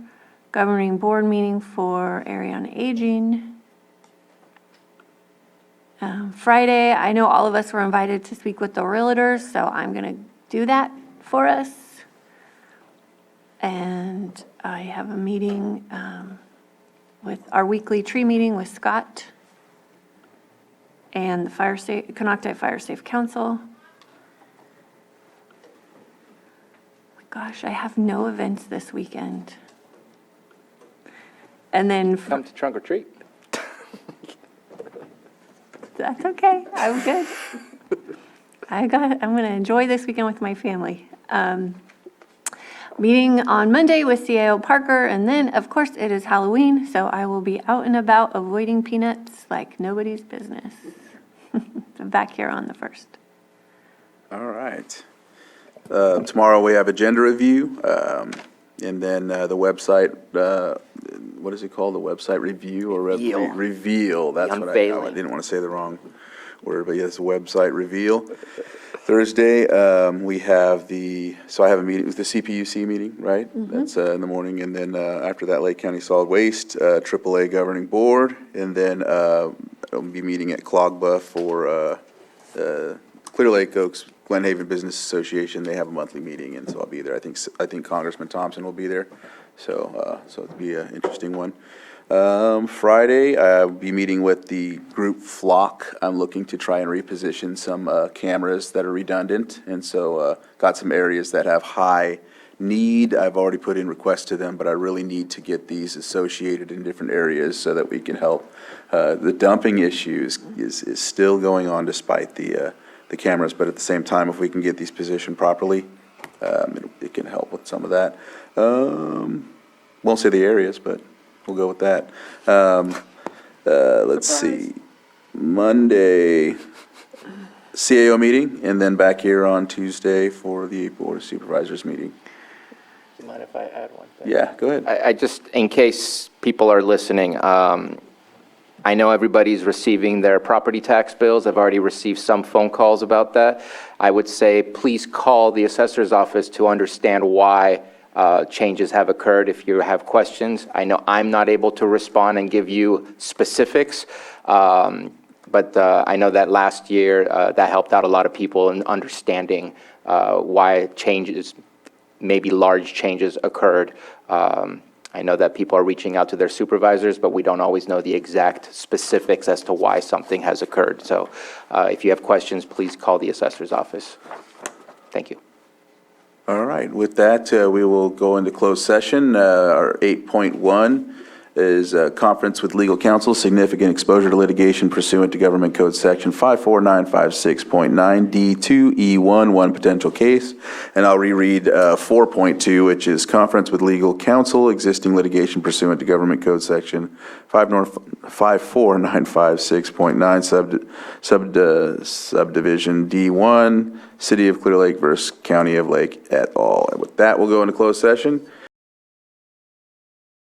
H: governing board meeting for Area on Aging. Friday, I know all of us were invited to speak with the realtors, so I'm going to do that for us. And I have a meeting with our weekly tree meeting with Scott and the Connaughton Fire Safe Council. Gosh, I have no events this weekend. And then
C: Come to trunk or treat.
H: that's okay. I'm good. I'm going to enjoy this weekend with my family. Meeting on Monday with CAO Parker, and then, of course, it is Halloween, so I will be out and about avoiding peanuts like nobody's business. I'm back here on the 1st.
A: All right. Tomorrow we have agenda review, and then the website, what is it called? The website review or reveal? That's what I didn't want to say the wrong word, but yes, website reveal. Thursday, we have I have a meeting with the CPUC meeting, right? That's in the morning, and then after that, Lake County Solid Waste, AAA Governing Board, and then I'll be meeting at Clogba for Clear Lake Oaks Glenhaven Business Association. They have a monthly meeting, and so I'll be there. I think Congressman Thompson will be there, so it'll be an interesting one. Friday, I'll be meeting with the group Flock. I'm looking to try and reposition some cameras that are redundant, and so got some areas that have high need. I've already put in requests to them, but I really need to get these associated in different areas so that we can help. The dumping issue is still going on despite the cameras, but at the same time, if we can get these positioned properly, it can help with some of that. Won't say the areas, but we'll go with that. Let's see. Monday, CAO meeting, and then back here on Tuesday for the Board of Supervisors meeting.
C: Do you mind if I add one thing?
A: Yeah, go ahead.
C: I just, in case people are listening, I know everybody's receiving their property tax bills. I've already received some phone calls about that. I would say, please call the assessor's office to understand why changes have occurred if you have questions. I know I'm not able to respond and give you specifics, but I know that last year that helped out a lot of people in understanding why changes, maybe large changes occurred. I know that people are reaching out to their supervisors, but we don't always know the exact specifics as to why something has occurred. So if you have questions, please call the assessor's office. Thank you.
A: All right, with that, we will go into closed session. Our 8.1 is conference with legal counsel, significant exposure to litigation pursuant to Government Code Section 54956.9D2E1, one potential case. And I'll reread 4.2, which is conference with legal counsel, existing litigation pursuant to Government Code Section 54956.9, subdivision D1, City of Clear Lake versus County of Lake et al. And with that, we'll go into closed session.